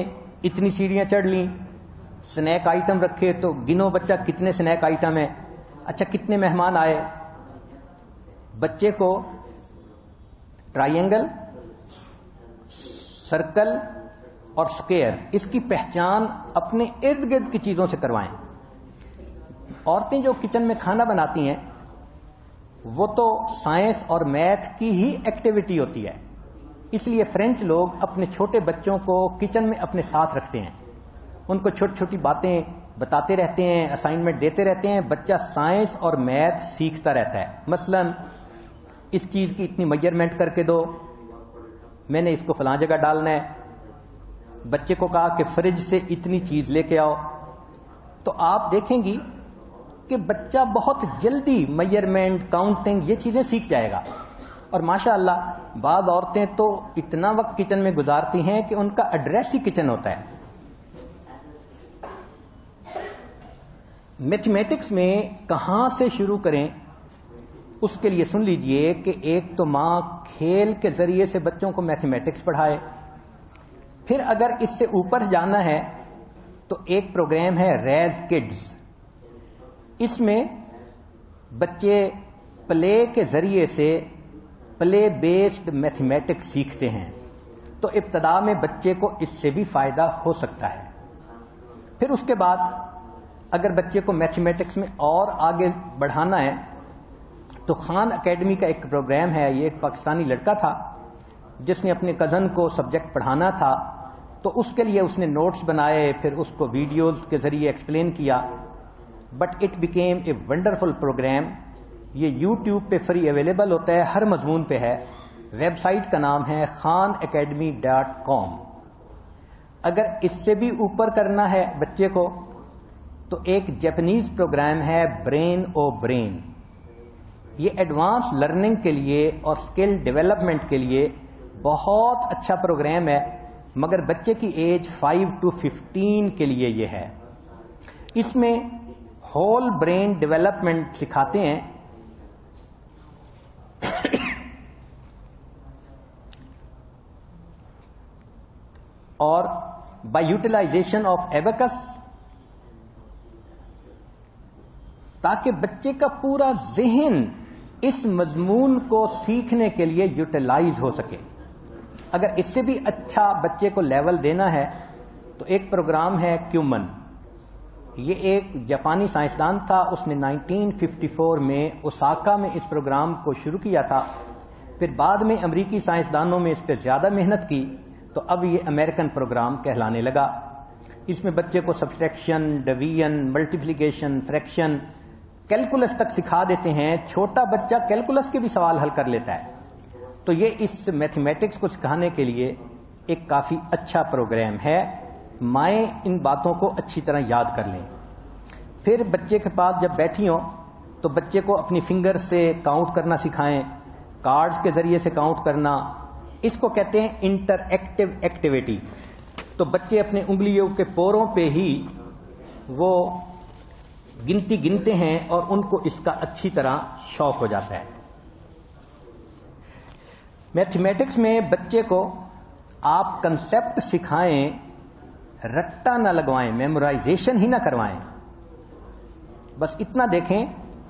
اتنی سیڑھیاں چڑھ لیں. سنیک آئٹم رکھے تو گنو بچہ کتنے سنیک آئٹم ہیں, اچھا کتنے مہمان آئے. بچے کو ٹرائینگل, سرکل اور سکوئر اس کی پہچان اپنے ارد گرد کی چیزوں سے کروائیں. عورتیں جو کچن میں کھانا بناتی ہیں وہ تو سائنس اور میتھ کی ہی ایکٹیویٹی ہوتی ہے, اس لیے فرینچ لوگ اپنے چھوٹے بچوں کو کچن میں اپنے ساتھ رکھتے ہیں, ان کو چھوٹی چھوٹی باتیں بتاتے رہتے ہیں, اسائنمنٹ دیتے رہتے ہیں. بچہ سائنس اور میتھ سیکھتا رہتا ہے. مثلا اس چیز کی اتنی میجرمنٹ کر کے دو, میں نے اس کو فلاں جگہ ڈالنا ہے. بچے کو کہا کہ فریج سے اتنی چیز لے کے آؤ, تو آپ دیکھیں گی کہ بچہ بہت جلدی میجرمنٹ, کاؤنٹنگ یہ چیزیں سیکھ جائے گا. اور ماشاءاللہ بعض عورتیں تو اتنا وقت کچن میں گزارتی ہیں کہ ان کا ایڈریس ہی کچن ہوتا ہے. میتھمیٹکس میں کہاں سے شروع کریں اس کے لیے سن لیجئے کہ ایک تو ماں کھیل کے ذریعے سے بچوں کو میتھمیٹکس پڑھائے. پھر اگر اس سے اوپر جانا ہے تو ایک پروگرام ہے ریز کڈز. اس میں بچے پلے کے ذریعے سے پلے بیسڈ میتھمیٹکس سیکھتے ہیں. تو ابتدا میں بچے کو اس سے بھی فائدہ ہو سکتا ہے. پھر اس کے بعد اگر بچے کو میتھمیٹکس میں اور آگے بڑھانا ہے تو خان اکیڈمی کا ایک پروگرام ہے. یہ ایک پاکستانی لڑکا تھا جس نے اپنے کزن کو سبجیکٹ پڑھانا تھا, تو اس کے لیے اس نے نوٹس بنائے, پھر اس کو ویڈیوز کے ذریعے ایکسپلین کیا. But it became a wonderful program. یہ یوٹیوب پہ فری اویلیبل ہوتا ہے, ہر مضمون پہ ہے. ویب سائٹ کا نام ہے khanacademy.com. اگر اس سے بھی اوپر کرنا ہے بچے کو تو ایک جاپنیز پروگرام ہے برین او برین. یہ ایڈوانس لرننگ کے لیے اور اسکل ڈیولپمنٹ کے لیے بہت اچھا پروگرام ہے, مگر بچے کی ایج 5 to 15 کے لیے یہ ہے. اس میں ہول برین ڈیولپمنٹ سکھاتے ہیں. اور بائی یوٹیلائزیشن آف ایبیکس, تاکہ بچے کا پورا ذہن اس مضمون کو سیکھنے کے لیے یوٹیلائز ہو سکے. اگر اس سے بھی اچھا بچے کو لیول دینا ہے تو ایک پروگرام ہے کیومن. یہ ایک جاپانی سائنسدان تھا, اس نے 1954 میں اوساکا میں اس پروگرام کو شروع کیا تھا. پھر بعد میں امریکی سائنسدانوں میں اس پہ زیادہ محنت کی تو اب یہ امریکن پروگرام کہلانے لگا. اس میں بچے کو subtraction, division, multiplication, friction, calculus تک سکھا دیتے ہیں. چھوٹا بچہ کیلکولس کے بھی سوال حل کر لیتا ہے. تو یہ اس میتھمیٹکس کو سکھانے کے لیے ایک کافی اچھا پروگرام ہے. مائیں ان باتوں کو اچھی طرح یاد کر لیں. پھر بچے کے پاس جب بیٹھی ہوں تو بچے کو اپنی فنگر سے کاؤنٹ کرنا سکھائیں, کارڈز کے ذریعے سے کاؤنٹ کرنا. اس کو کہتے ہیں انٹر ایکٹیو ایکٹیویٹی. تو بچے اپنے انگلیوں کے پوروں پہ ہی وہ گنتی گنتے ہیں اور ان کو اس کا اچھی طرح شوق ہو جاتا ہے. میتھمیٹکس میں بچے کو آپ کنسپٹ سکھائیں, رٹا نہ لگوائیں, میمورائزیشن ہی نہ کروائیں. بس اتنا دیکھیں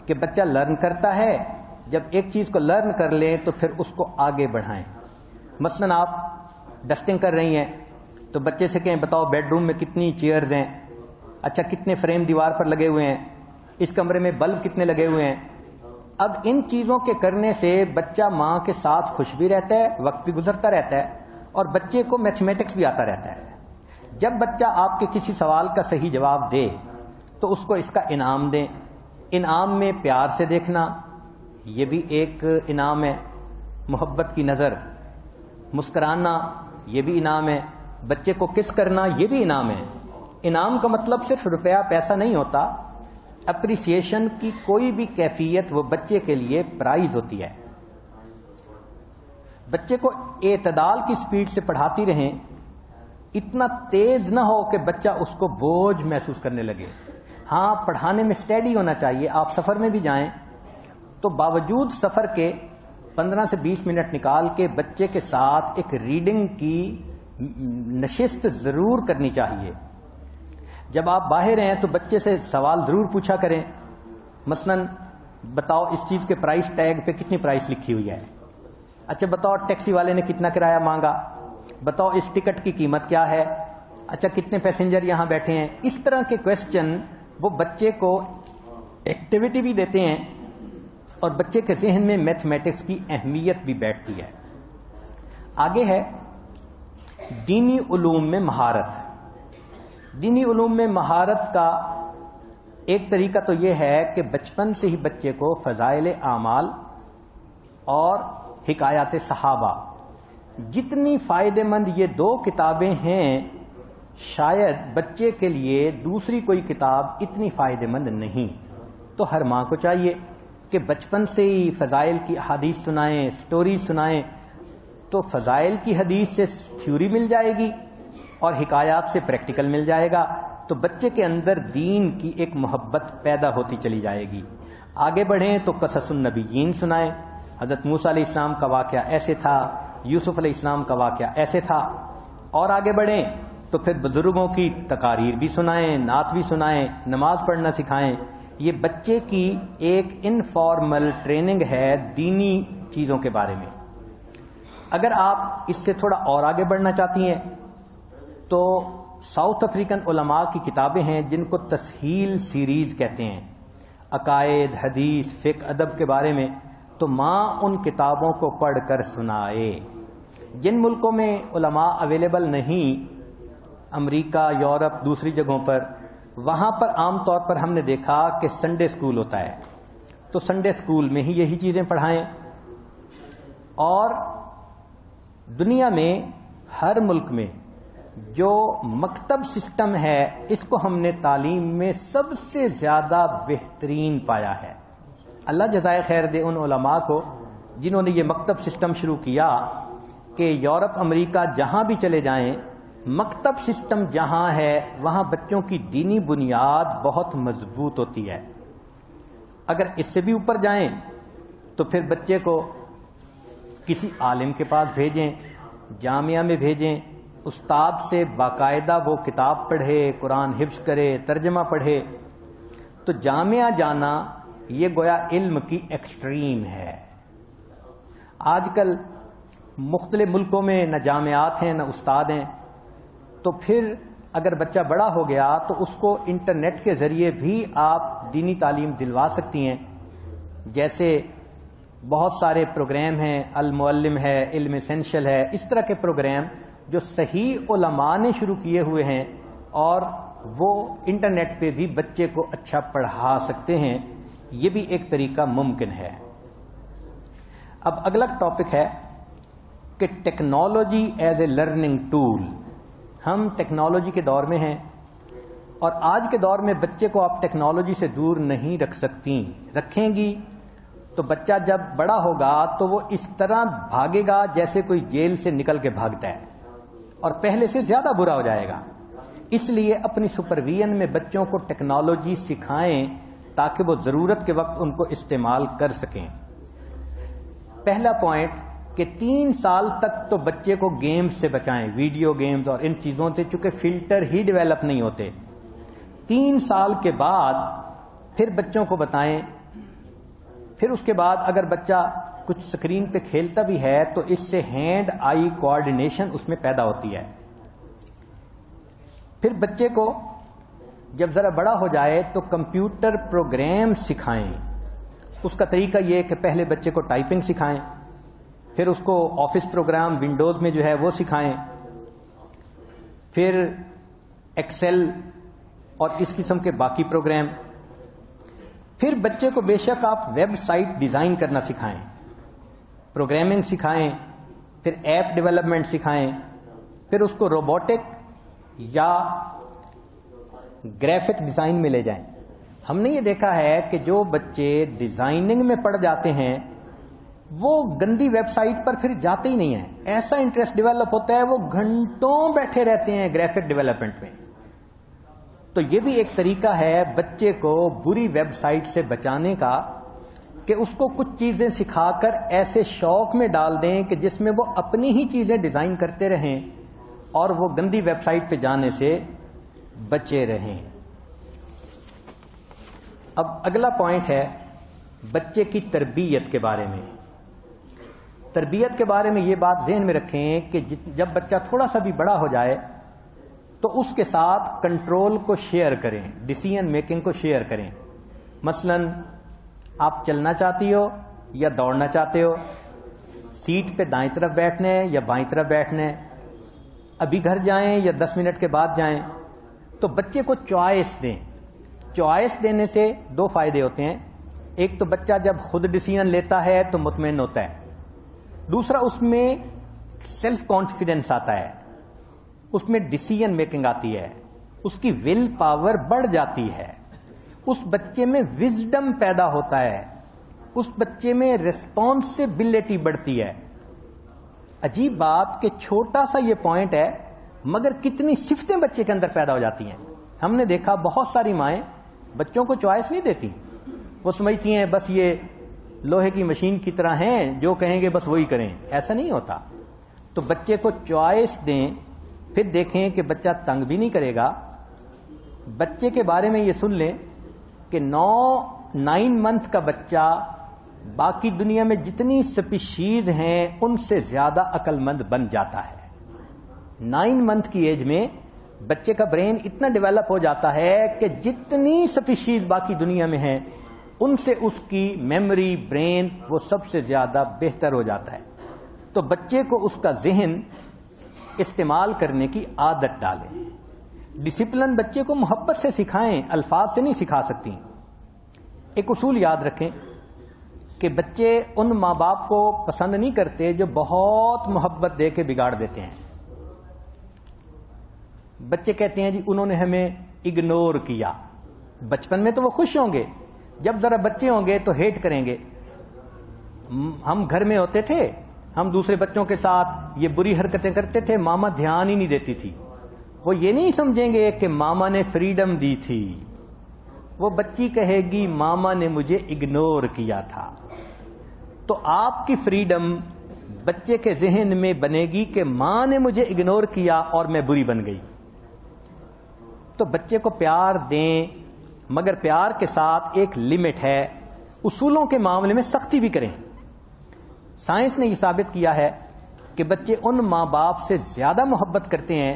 کہ بچہ لرن کرتا ہے. جب ایک چیز کو لرن کر لیں تو پھر اس کو آگے بڑھائیں. مثلاً آپ ڈسٹنگ کر رہی ہیں تو بچے سے کہیں بتاؤ بیڈ روم میں کتنی چیئرز ہیں, اچھا کتنے فریم دیوار پر لگے ہوئے ہیں, اس کمرے میں بلب کتنے لگے ہوئے ہیں. اب ان چیزوں کے کرنے سے بچہ ماں کے ساتھ خوش بھی رہتا ہے, وقت بھی گزرتا رہتا ہے اور بچے کو میتھمیٹکس بھی آتا رہتا ہے. جب بچہ آپ کے کسی سوال کا صحیح جواب دے تو اس کو اس کا انعام دیں. انعام میں پیار سے دیکھنا یہ بھی ایک انعام ہے, محبت کی نظر, مسکرانا یہ بھی انعام ہے, بچے کو کس کرنا یہ بھی انعام ہے. انعام کا مطلب صرف روپیہ پیسہ نہیں ہوتا. اپریسیشن کی کوئی بھی کیفیت وہ بچے کے لیے پرائز ہوتی ہے. بچے کو اعتدال کی سپیڈ سے پڑھاتی رہیں, اتنا تیز نہ ہو کہ بچہ اس کو بوجھ محسوس کرنے لگے. ہاں پڑھانے میں اسٹیڈی ہونا چاہیے. آپ سفر میں بھی جائیں تو باوجود سفر کے 15 سے 20 منٹ نکال کے بچے کے ساتھ ایک ریڈنگ کی نشست ضرور کرنی چاہیے. جب آپ باہر ہیں تو بچے سے سوال ضرور پوچھا کریں. مثلا بتاؤ اس چیز کے پرائس ٹیگ پہ کتنی پرائس لکھی ہوئی ہے. اچھا بتاؤ ٹیکسی والے نے کتنا کرایہ مانگا. بتاؤ اس ٹکٹ کی قیمت کیا ہے. اچھا کتنے پیسنجر یہاں بیٹھے ہیں. اس طرح کے کویسچن وہ بچے کو ایکٹیویٹی بھی دیتے ہیں اور بچے کے ذہن میں میتھمیٹکس کی اہمیت بھی بیٹھتی ہے. آگے ہے دینی علوم میں مہارت. دینی علوم میں مہارت کا ایک طریقہ تو یہ ہے کہ بچپن سے ہی بچے کو فضائل اعمال اور حکایات صحابہ, جتنی فائدہ مند یہ 2 کتابیں ہیں, شاید بچے کے لیے دوسری کوئی کتاب اتنی فائدہ مند نہیں. تو ہر ماں کو چاہیے کہ بچپن سے ہی فضائل کی احادیث سنائیں, سٹوریز سنائیں. تو فضائل کی حدیث سے تھیوری مل جائے گی اور حکایات سے پریکٹیکل مل جائے گا. تو بچے کے اندر دین کی ایک محبت پیدا ہوتی چلی جائے گی. آگے بڑھیں تو قصص النبیین سنائیں. حضرت موسیٰ علیہ السلام کا واقعہ ایسے تھا, یوسف علیہ السلام کا واقعہ ایسے تھا. اور آگے بڑھیں تو پھر بزرگوں کی تقاریر بھی سنائیں, نعت بھی سنائیں, نماز پڑھنا سکھائیں. یہ بچے کی ایک انفارمل ٹریننگ ہے دینی چیزوں کے بارے میں. اگر آپ اس سے تھوڑا اور آگے بڑھنا چاہتی ہیں تو ساؤتھ افریقن علماء کی کتابیں ہیں جن کو تسہیل سیریز کہتے ہیں, عقائد, حدیث, فقہ, ادب کے بارے میں. تو ماں ان کتابوں کو پڑھ کر سنائے. جن ملکوں میں علماء اویلیبل نہیں, امریکہ, یورپ, دوسری جگہوں پر, وہاں پر عام طور پر ہم نے دیکھا کہ سنڈے اسکول ہوتا ہے. تو سنڈے اسکول میں ہی یہی چیزیں پڑھائیں. اور دنیا میں ہر ملک میں جو مکتب سسٹم ہے اس کو ہم نے تعلیم میں سب سے زیادہ بہترین پایا ہے. اللہ جزائے خیر دے ان علماء کو جنہوں نے یہ مکتب سسٹم شروع کیا کہ یورپ, امریکہ جہاں بھی چلے جائیں, مکتب سسٹم جہاں ہے وہاں بچوں کی دینی بنیاد بہت مضبوط ہوتی ہے. اگر اس سے بھی اوپر جائیں تو پھر بچے کو کسی عالم کے پاس بھیجیں, جامعہ میں بھیجیں, استاد سے باقاعدہ وہ کتاب پڑھے, قرآن حفظ کرے, ترجمہ پڑھے. تو جامعہ جانا یہ گویا علم کی ایکسٹریم ہے. آج کل مختلف ملکوں میں نہ جامعات ہیں نہ استاد ہیں، تو پھر اگر بچہ بڑا ہو گیا تو اس کو انٹرنیٹ کے ذریعے بھی آپ دینی تعلیم دلوا سکتی ہیں. جیسے بہت سارے پروگرام ہیں، المعلم ہے، علم اسینشل ہے، اس طرح کے پروگرام جو صحیح علماء نے شروع کیے ہوئے ہیں اور وہ انٹرنیٹ پہ بھی بچے کو اچھا پڑھا سکتے ہیں. یہ بھی ایک طریقہ ممکن ہے. اب اگلا ٹاپک ہے کہ technology as a learning tool. ہم ٹیکنالوجی کے دور میں ہیں اور آج کے دور میں بچے کو آپ ٹیکنالوجی سے دور نہیں رکھ سکتی. رکھیں گی تو بچہ جب بڑا ہوگا تو وہ اس طرح بھاگے گا جیسے کوئی جیل سے نکل کے بھاگتا ہے اور پہلے سے زیادہ برا ہو جائے گا. اس لیے اپنی سپرویژن میں بچوں کو ٹیکنالوجی سکھائیں تاکہ وہ ضرورت کے وقت ان کو استعمال کر سکیں. پہلا پوائنٹ کہ 3 سال تک تو بچے کو گیمز سے بچائیں، ویڈیو گیمز اور ان چیزوں سے، چونکہ فلٹر ہی ڈیولپ نہیں ہوتے. 3 سال کے بعد پھر بچوں کو بتائیں. پھر اس کے بعد اگر بچہ کچھ اسکرین پہ کھیلتا بھی ہے تو اس سے ہینڈ آئی کوآرڈینیشن اس میں پیدا ہوتی ہے. پھر بچے کو جب ذرا بڑا ہو جائے تو کمپیوٹر پروگرام سکھائیں. اس کا طریقہ یہ کہ پہلے بچے کو ٹائپنگ سکھائیں، پھر اس کو آفس پروگرام ونڈوز میں جو ہے وہ سکھائیں، پھر ایکسل اور اس قسم کے باقی پروگرام. پھر بچے کو بے شک آپ ویب سائٹ ڈیزائن کرنا سکھائیں، پروگرامنگ سکھائیں، پھر ایپ ڈیولپمنٹ سکھائیں، پھر اس کو روبوٹک یا گرافک ڈیزائن میں لے جائیں. ہم نے یہ دیکھا ہے کہ جو بچے ڈیزائننگ میں پڑ جاتے ہیں وہ گندی ویب سائٹ پر پھر جاتے ہی نہیں ہیں. ایسا انٹرسٹ ڈیولپ ہوتا ہے وہ گھنٹوں بیٹھے رہتے ہیں گرافک ڈیولپمنٹ میں. تو یہ بھی ایک طریقہ ہے بچے کو بری ویب سائٹ سے بچانے کا کہ اس کو کچھ چیزیں سکھا کر ایسے شوق میں ڈال دیں کہ جس میں وہ اپنی ہی چیزیں ڈیزائن کرتے رہیں اور وہ گندی ویب سائٹ پہ جانے سے بچے رہیں. اب اگلا پوائنٹ ہے بچے کی تربیت کے بارے میں. تربیت کے بارے میں یہ بات ذہن میں رکھیں کہ جب بچہ تھوڑا سا بھی بڑا ہو جائے تو اس کے ساتھ کنٹرول کو شیئر کریں، ڈیسیژن میکنگ کو شیئر کریں. مثلا آپ چلنا چاہتی ہو یا دوڑنا چاہتے ہو، سیٹ پہ دائیں طرف بیٹھنا ہے یا بائیں طرف بیٹھنا ہے، ابھی گھر جائیں یا 10 منٹ کے بعد جائیں. تو بچے کو چوائس دیں. چوائس دینے سے 2 فائدے ہوتے ہیں. ایک تو بچہ جب خود ڈیسیژن لیتا ہے تو مطمئن ہوتا ہے، دوسرا اس میں سیلف کانفیڈنس آتا ہے، اس میں ڈیسیژن میکنگ آتی ہے، اس کی ول پاور بڑھ جاتی ہے، اس بچے میں وزڈم پیدا ہوتا ہے، اس بچے میں ریسپانسبلٹی بڑھتی ہے. عجیب بات کہ چھوٹا سا یہ پوائنٹ ہے مگر کتنی صفتیں بچے کے اندر پیدا ہو جاتی ہیں. ہم نے دیکھا بہت ساری مائیں بچوں کو چوائس نہیں دیتی، وہ سمجھتی ہیں بس یہ لوہے کی مشین کی طرح ہیں، جو کہیں گے بس وہی کریں. ایسا نہیں ہوتا. تو بچے کو چوائس دیں، پھر دیکھیں کہ بچہ تنگ بھی نہیں کرے گا. بچے کے بارے میں یہ سن لیں کہ 9 منتھ کا بچہ باقی دنیا میں جتنی سپیشیز ہیں ان سے زیادہ عقل مند بن جاتا ہے. 9 منتھ کی ایج میں بچے کا برین اتنا ڈیولپ ہو جاتا ہے کہ جتنی سپیشیز باقی دنیا میں ہیں ان سے اس کی میموری، برین وہ سب سے زیادہ بہتر ہو جاتا ہے. تو بچے کو اس کا ذہن استعمال کرنے کی عادت ڈالیں. ڈسپلن بچے کو محبت سے سکھائیں، الفاظ سے نہیں سکھا سکتی. ایک اصول یاد رکھیں کہ بچے ان ماں باپ کو پسند نہیں کرتے جو بہت محبت دے کے بگاڑ دیتے ہیں. بچے کہتے ہیں جی انہوں نے ہمیں اگنور کیا. بچپن میں تو وہ خوش ہوں گے، جب ذرا بچے ہوں گے تو ہیٹ کریں گے. ہم گھر میں ہوتے تھے، ہم دوسرے بچوں کے ساتھ یہ بری حرکتیں کرتے تھے، ماما دھیان ہی نہیں دیتی تھی. وہ یہ نہیں سمجھیں گے کہ ماما نے فریڈم دی تھی، وہ بچی کہے گی ماما نے مجھے اگنور کیا تھا. تو آپ کی فریڈم بچے کے ذہن میں بنے گی کہ ماں نے مجھے اگنور کیا اور میں بری بن گئی. تو بچے کو پیار دیں، مگر پیار کے ساتھ ایک لمٹ ہے اصولوں کے معاملے میں سختی بھی کریں. سائنس نے یہ ثابت کیا ہے کہ بچے ان ماں باپ سے زیادہ محبت کرتے ہیں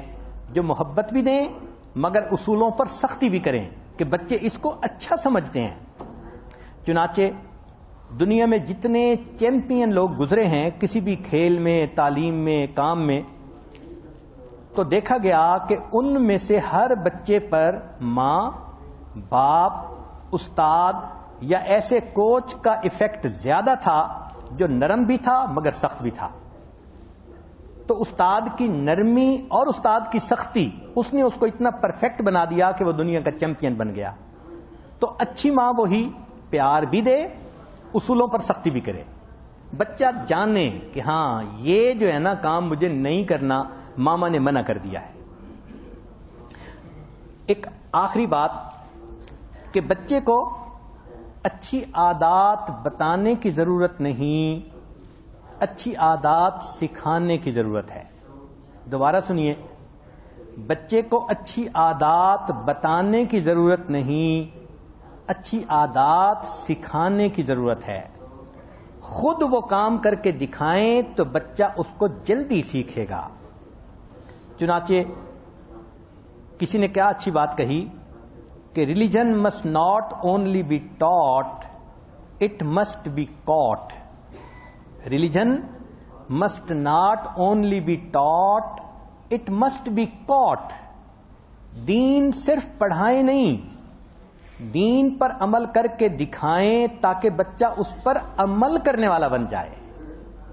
جو محبت بھی دیں مگر اصولوں پر سختی بھی کریں کہ بچے اس کو اچھا سمجھتے ہیں. چنانچہ دنیا میں جتنے چیمپئن لوگ گزرے ہیں کسی بھی کھیل میں، تعلیم میں، کام میں، تو دیکھا گیا کہ ان میں سے ہر بچے پر ماں، باپ، استاد یا ایسے کوچ کا ایفیکٹ زیادہ تھا جو نرم بھی تھا مگر سخت بھی تھا. تو استاد کی نرمی اور استاد کی سختی اس نے اس کو اتنا پرفیکٹ بنا دیا کہ وہ دنیا کا چیمپئن بن گیا. تو اچھی ماں وہی پیار بھی دے، اصولوں پر سختی بھی کرے. بچہ جانے کہ ہاں یہ جو ہے نا کام مجھے نہیں کرنا، ماما نے منع کر دیا ہے. ایک آخری بات کہ بچے کو اچھی عادات بتانے کی ضرورت نہیں، اچھی عادات سکھانے کی ضرورت ہے. دوبارہ سنیے، بچے کو اچھی عادات بتانے کی ضرورت نہیں، اچھی عادات سکھانے کی ضرورت ہے. خود وہ کام کر کے دکھائیں تو بچہ اس کو جلدی سیکھے گا. چنانچہ کسی نے کیا اچھی بات کہی کہ religion must not only be taught, it must be caught. Religion must not only be taught, it must be caught. دین صرف پڑھائیں نہیں، دین پر عمل کر کے دکھائیں تاکہ بچہ اس پر عمل کرنے والا بن جائے،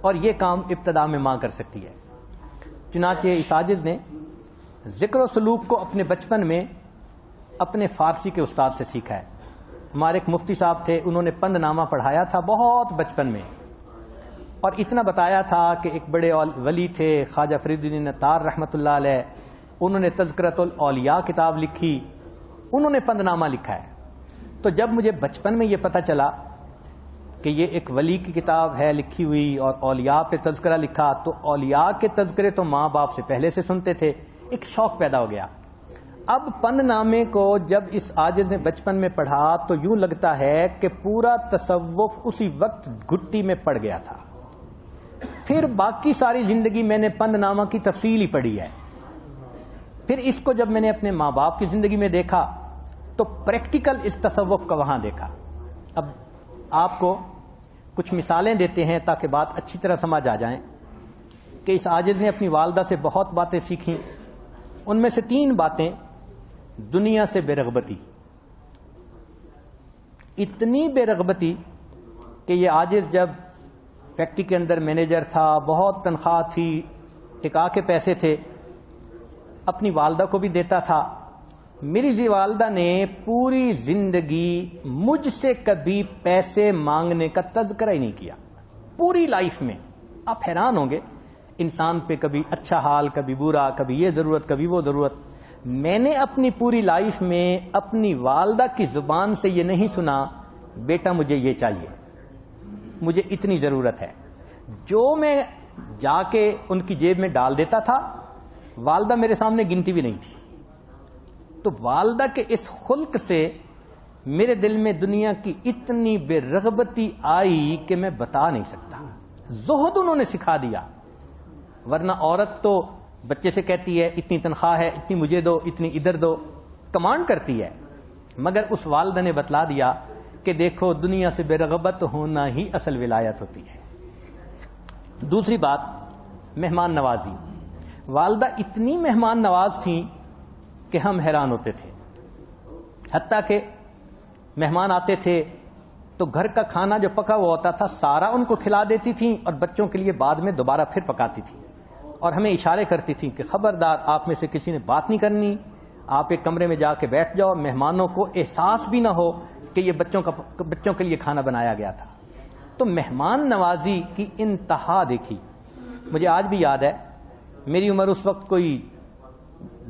اور یہ کام ابتدا میں ماں کر سکتی ہے. چنانچہ اس عاجز نے ذکر و سلوک کو اپنے بچپن میں اپنے فارسی کے استاد سے سیکھا ہے. ہمارے ایک مفتی صاحب تھے، انہوں نے پند نامہ پڑھایا تھا بہت بچپن میں، اور اتنا بتایا تھا کہ ایک بڑے ولی تھے خواجہ فرید الدین عطار رحمۃ اللہ علیہ، انہوں نے تذکرۃ الاولیاء کتاب لکھی، انہوں نے پند نامہ لکھا ہے. تو جب مجھے بچپن میں یہ پتہ چلا کہ یہ ایک ولی کی کتاب ہے لکھی ہوئی اور اولیاء پہ تذکرہ لکھا، تو اولیاء کے تذکرے تو ماں باپ سے پہلے سے سنتے تھے، ایک شوق پیدا ہو گیا. اب پند نامے کو جب اس عاجز نے بچپن میں پڑھا تو یوں لگتا ہے کہ پورا تصوف اسی وقت گھٹی میں پڑ گیا تھا. پھر باقی ساری زندگی میں نے پند نامہ کی تفصیل ہی پڑھی ہے. پھر اس کو جب میں نے اپنے ماں باپ کی زندگی میں دیکھا تو پریکٹیکل اس تصوف کا وہاں دیکھا. اب آپ کو کچھ مثالیں دیتے ہیں تاکہ بات اچھی طرح سمجھ آ جائیں کہ اس عاجز نے اپنی والدہ سے بہت باتیں سیکھیں. ان میں سے 3 باتیں: دنیا سے بے رغبتی، اتنی بے رغبتی کہ یہ عاجز جب فیکٹری کے اندر مینیجر تھا، بہت تنخواہ تھی، ٹکا کے پیسے تھے، اپنی والدہ کو بھی دیتا تھا. میری والدہ نے پوری زندگی مجھ سے کبھی پیسے مانگنے کا تذکرہ ہی نہیں کیا، پوری لائف میں. آپ حیران ہوں گے، انسان پہ کبھی اچھا حال، کبھی برا، کبھی یہ ضرورت، کبھی وہ ضرورت. میں نے اپنی پوری لائف میں اپنی والدہ کی زبان سے یہ نہیں سنا بیٹا مجھے یہ چاہیے، مجھے اتنی ضرورت ہے. جو میں جا کے ان کی جیب میں ڈال دیتا تھا والدہ میرے سامنے گنتی بھی نہیں تھی. تو والدہ کے اس خلق سے میرے دل میں دنیا کی اتنی بے رغبتی آئی کہ میں بتا نہیں سکتا. زہد انہوں نے سکھا دیا. ورنہ عورت تو بچے سے کہتی ہے اتنی تنخواہ ہے، اتنی مجھے دو، اتنی ادھر دو، کمانڈ کرتی ہے. مگر اس والدہ نے بتلا دیا کہ دیکھو دنیا سے بے رغبت ہونا ہی اصل ولایت ہوتی ہے. دوسری بات، مہمان نوازی. والدہ اتنی مہمان نواز تھیں کہ ہم حیران ہوتے تھے. حتیٰ کہ مہمان آتے تھے تو گھر کا کھانا جو پکا ہوا ہوتا تھا سارا ان کو کھلا دیتی تھیں اور بچوں کے لیے بعد میں دوبارہ پھر پکاتی تھیں، اور ہمیں اشارے کرتی تھیں کہ خبردار آپ میں سے کسی نے بات نہیں کرنی، آپ ایک کمرے میں جا کے بیٹھ جاؤ، مہمانوں کو احساس بھی نہ ہو کہ یہ بچوں کے لیے کھانا بنایا گیا تھا. تو مہمان نوازی کی انتہا دیکھی. مجھے آج بھی یاد ہے، میری عمر اس وقت کوئی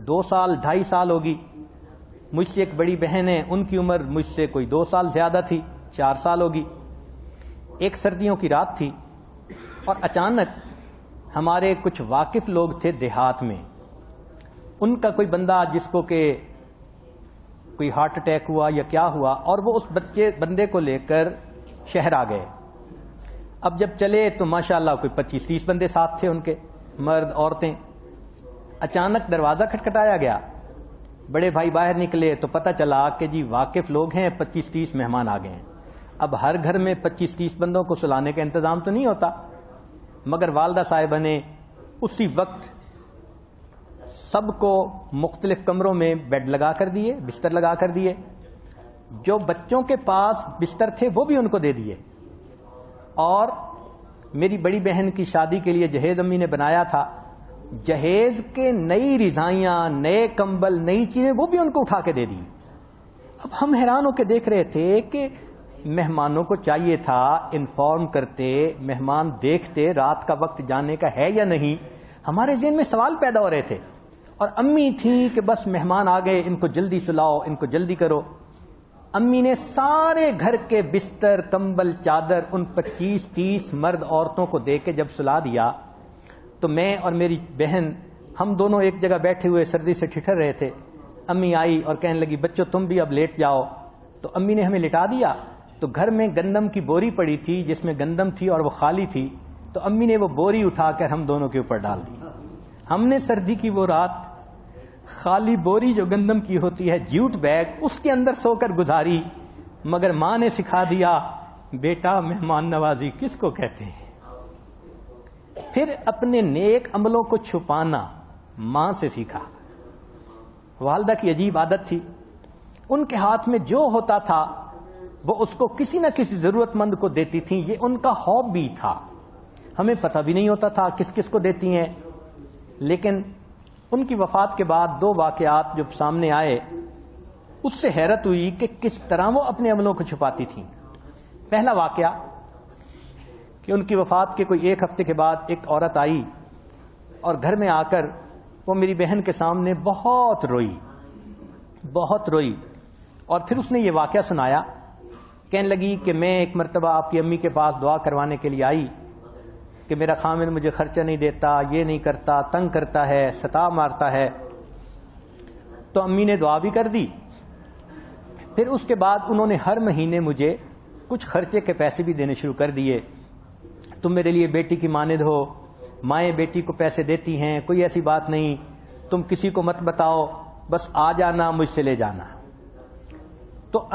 2 سال 2.5 سال ہوگی. مجھ سے ایک بڑی بہن ہے، ان کی عمر مجھ سے کوئی 2 سال زیادہ تھی، 4 سال ہوگی. ایک سردیوں کی رات تھی اور اچانک ہمارے کچھ واقف لوگ تھے دیہات میں، ان کا کوئی بندہ جس کو کہ کوئی ہارٹ اٹیک ہوا یا کیا ہوا، اور وہ اس بندے کو لے کر شہر آ گئے. اب جب چلے تو ماشاءاللہ کوئی 25-30 بندے ساتھ تھے ان کے، مرد عورتیں. اچانک دروازہ کھٹکھٹایا گیا، بڑے بھائی باہر نکلے تو پتہ چلا کہ جی واقف لوگ ہیں، 25-30 مہمان آ گئے ہیں. اب ہر گھر میں 25-30 بندوں کو سلانے کا انتظام تو نہیں ہوتا، مگر والدہ صاحبہ نے اسی وقت سب کو مختلف کمروں میں بیڈ لگا کر دیے، بستر لگا کر دیے. جو بچوں کے پاس بستر تھے وہ بھی ان کو دے دیے. اور میری بڑی بہن کی شادی کے لیے جہیز امی نے بنایا تھا، جہیز کے نئی رضائیاں، نئے کمبل، نئی چیزیں وہ بھی ان کو اٹھا کے دے دی. اب ہم حیران ہو کے دیکھ رہے تھے کہ مہمانوں کو چاہیے تھا انفارم کرتے، مہمان دیکھتے رات کا وقت جانے کا ہے یا نہیں. ہمارے ذہن میں سوال پیدا ہو رہے تھے. اور امی تھیں کہ بس مہمان آ گئے، ان کو جلدی سلاؤ، ان کو جلدی کرو. امی نے سارے گھر کے بستر، کمبل، چادر ان 25-30 مرد عورتوں کو دے کے جب سلا دیا تو میں اور میری بہن ہم دونوں ایک جگہ بیٹھے ہوئے سردی سے ٹھٹر رہے تھے. امی آئی اور کہنے لگی بچوں تم بھی اب لیٹ جاؤ. تو امی نے ہمیں لٹا دیا. تو گھر میں گندم کی بوری پڑی تھی جس میں گندم تھی اور وہ خالی تھی، تو امی نے وہ بوری اٹھا کر ہم دونوں کے اوپر ڈال دی. ہم نے سردی کی وہ رات خالی بوری جو گندم کی ہوتی ہے، جیوٹ بیگ، اس کے اندر سو کر گزاری. مگر ماں نے سکھا دیا بیٹا مہمان نوازی کس کو کہتے ہیں. پھر اپنے نیک عملوں کو چھپانا ماں سے سیکھا. والدہ کی عجیب عادت تھی، ان کے ہاتھ میں جو ہوتا تھا وہ اس کو کسی نہ کسی ضرورت مند کو دیتی تھیں. یہ ان کا ہابی تھا. ہمیں پتہ بھی نہیں ہوتا تھا کس کس کو دیتی ہیں. لیکن ان کی وفات کے بعد 2 واقعات جو سامنے آئے اس سے حیرت ہوئی کہ کس طرح وہ اپنے عملوں کو چھپاتی تھیں. پہلا واقعہ کہ ان کی وفات کے کوئی 1 ہفتے کے بعد ایک عورت آئی اور گھر میں آ کر وہ میری بہن کے سامنے بہت روئی. اور پھر اس نے یہ واقعہ سنایا. کہنے لگی کہ میں ایک مرتبہ آپ کی امی کے پاس دعا کروانے کے لیے آئی کہ میرا خامن مجھے خرچہ نہیں دیتا، یہ نہیں کرتا، تنگ کرتا ہے، ستا مارتا ہے. تو امی نے دعا بھی کر دی. پھر اس کے بعد انہوں نے ہر مہینے مجھے کچھ خرچے کے پیسے بھی دینے شروع کر دیے. تم میرے لیے بیٹی کی مانند ہو، مائیں بیٹی کو پیسے دیتی ہیں، کوئی ایسی بات نہیں، تم کسی کو مت بتاؤ، بس آ جانا مجھ سے لے جانا. تو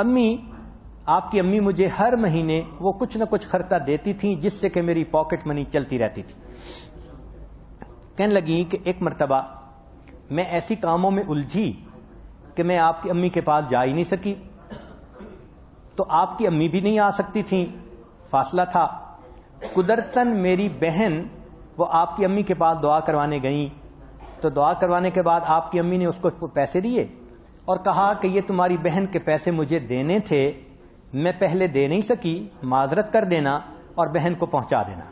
آپ کی امی مجھے ہر مہینے وہ کچھ نہ کچھ خرچہ دیتی تھیں جس سے کہ میری پاکٹ منی چلتی رہتی تھی. کہنے لگی کہ ایک مرتبہ میں ایسی کاموں میں الجھی کہ میں آپ کی امی کے پاس جا ہی نہیں سکی. تو آپ کی امی بھی نہیں آ سکتی تھیں، فاصلہ تھا. قدرتاً میری بہن وہ آپ کی امی کے پاس دعا کروانے گئیں. تو دعا کروانے کے بعد آپ کی امی نے اس کو پیسے دیے اور کہا کہ یہ تمہاری بہن کے پیسے مجھے دینے تھے، میں پہلے دے نہیں سکی، معذرت کر دینا اور بہن کو پہنچا دینا.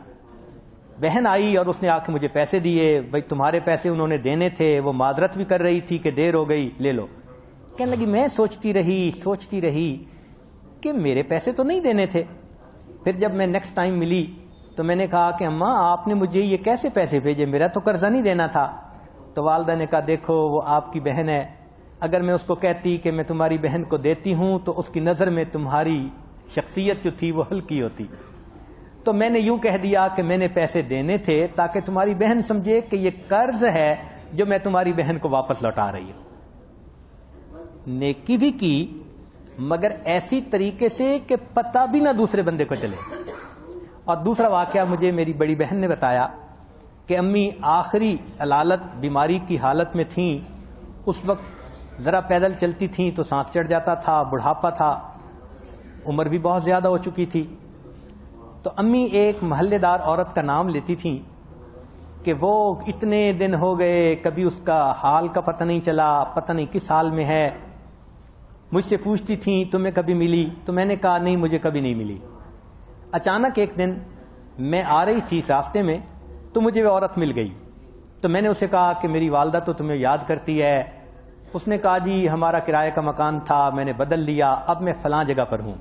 بہن آئی اور اس نے آ کے مجھے پیسے دیے. بھائی تمہارے پیسے انہوں نے دینے تھے، وہ معذرت بھی کر رہی تھی کہ دیر ہو گئی، لے لو. کہنے لگی میں سوچتی رہی کہ میرے پیسے تو نہیں دینے تھے. پھر جب میں نیکسٹ ٹائم ملی تو میں نے کہا کہ اماں آپ نے مجھے یہ کیسے پیسے بھیجے، میرا تو قرضہ نہیں دینا تھا. تو والدہ نے کہا دیکھو وہ آپ کی بہن ہے، اگر میں اس کو کہتی کہ میں تمہاری بہن کو دیتی ہوں تو اس کی نظر میں تمہاری شخصیت جو تھی وہ ہلکی ہوتی. تو میں نے یوں کہہ دیا کہ میں نے پیسے دینے تھے تاکہ تمہاری بہن سمجھے کہ یہ قرض ہے جو میں تمہاری بہن کو واپس لوٹا رہی ہوں. نیکی بھی کی مگر ایسی طریقے سے کہ پتہ بھی نہ دوسرے بندے کو چلے. اور دوسرا واقعہ مجھے میری بڑی بہن نے بتایا کہ امی آخری علالت بیماری کی حالت میں تھیں. اس وقت ذرا پیدل چلتی تھیں تو سانس چڑھ جاتا تھا، بڑھاپا تھا، عمر بھی بہت زیادہ ہو چکی تھی. تو امی ایک محلے دار عورت کا نام لیتی تھیں کہ وہ اتنے دن ہو گئے کبھی اس کا حال کا پتہ نہیں چلا، پتہ نہیں کس حال میں ہے. مجھ سے پوچھتی تھیں تمہیں کبھی ملی؟ تو میں نے کہا نہیں مجھے کبھی نہیں ملی. اچانک ایک دن میں آ رہی تھی راستے میں تو مجھے وہ عورت مل گئی. تو میں نے اسے کہا کہ میری والدہ تو تمہیں یاد کرتی ہے. اس نے کہا جی ہمارا کرایہ کا مکان تھا، میں نے بدل لیا، اب میں فلاں جگہ پر ہوں.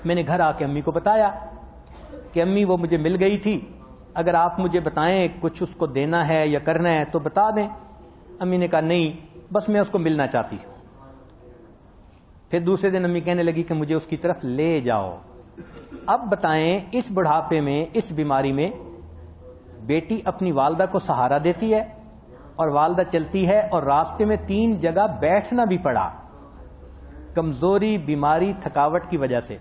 میں نے گھر آ کے امی کو بتایا کہ امی وہ مجھے مل گئی تھی، اگر آپ مجھے بتائیں کچھ اس کو دینا ہے یا کرنا ہے تو بتا دیں. امی نے کہا نہیں بس میں اس کو ملنا چاہتی ہوں. پھر دوسرے دن امی کہنے لگی کہ مجھے اس کی طرف لے جاؤ. اب بتائیں اس بڑھاپے میں، اس بیماری میں بیٹی اپنی والدہ کو سہارا دیتی ہے اور والدہ چلتی ہے اور راستے میں 3 جگہ بیٹھنا بھی پڑا، کمزوری، بیماری، تھکاوٹ کی وجہ سے۔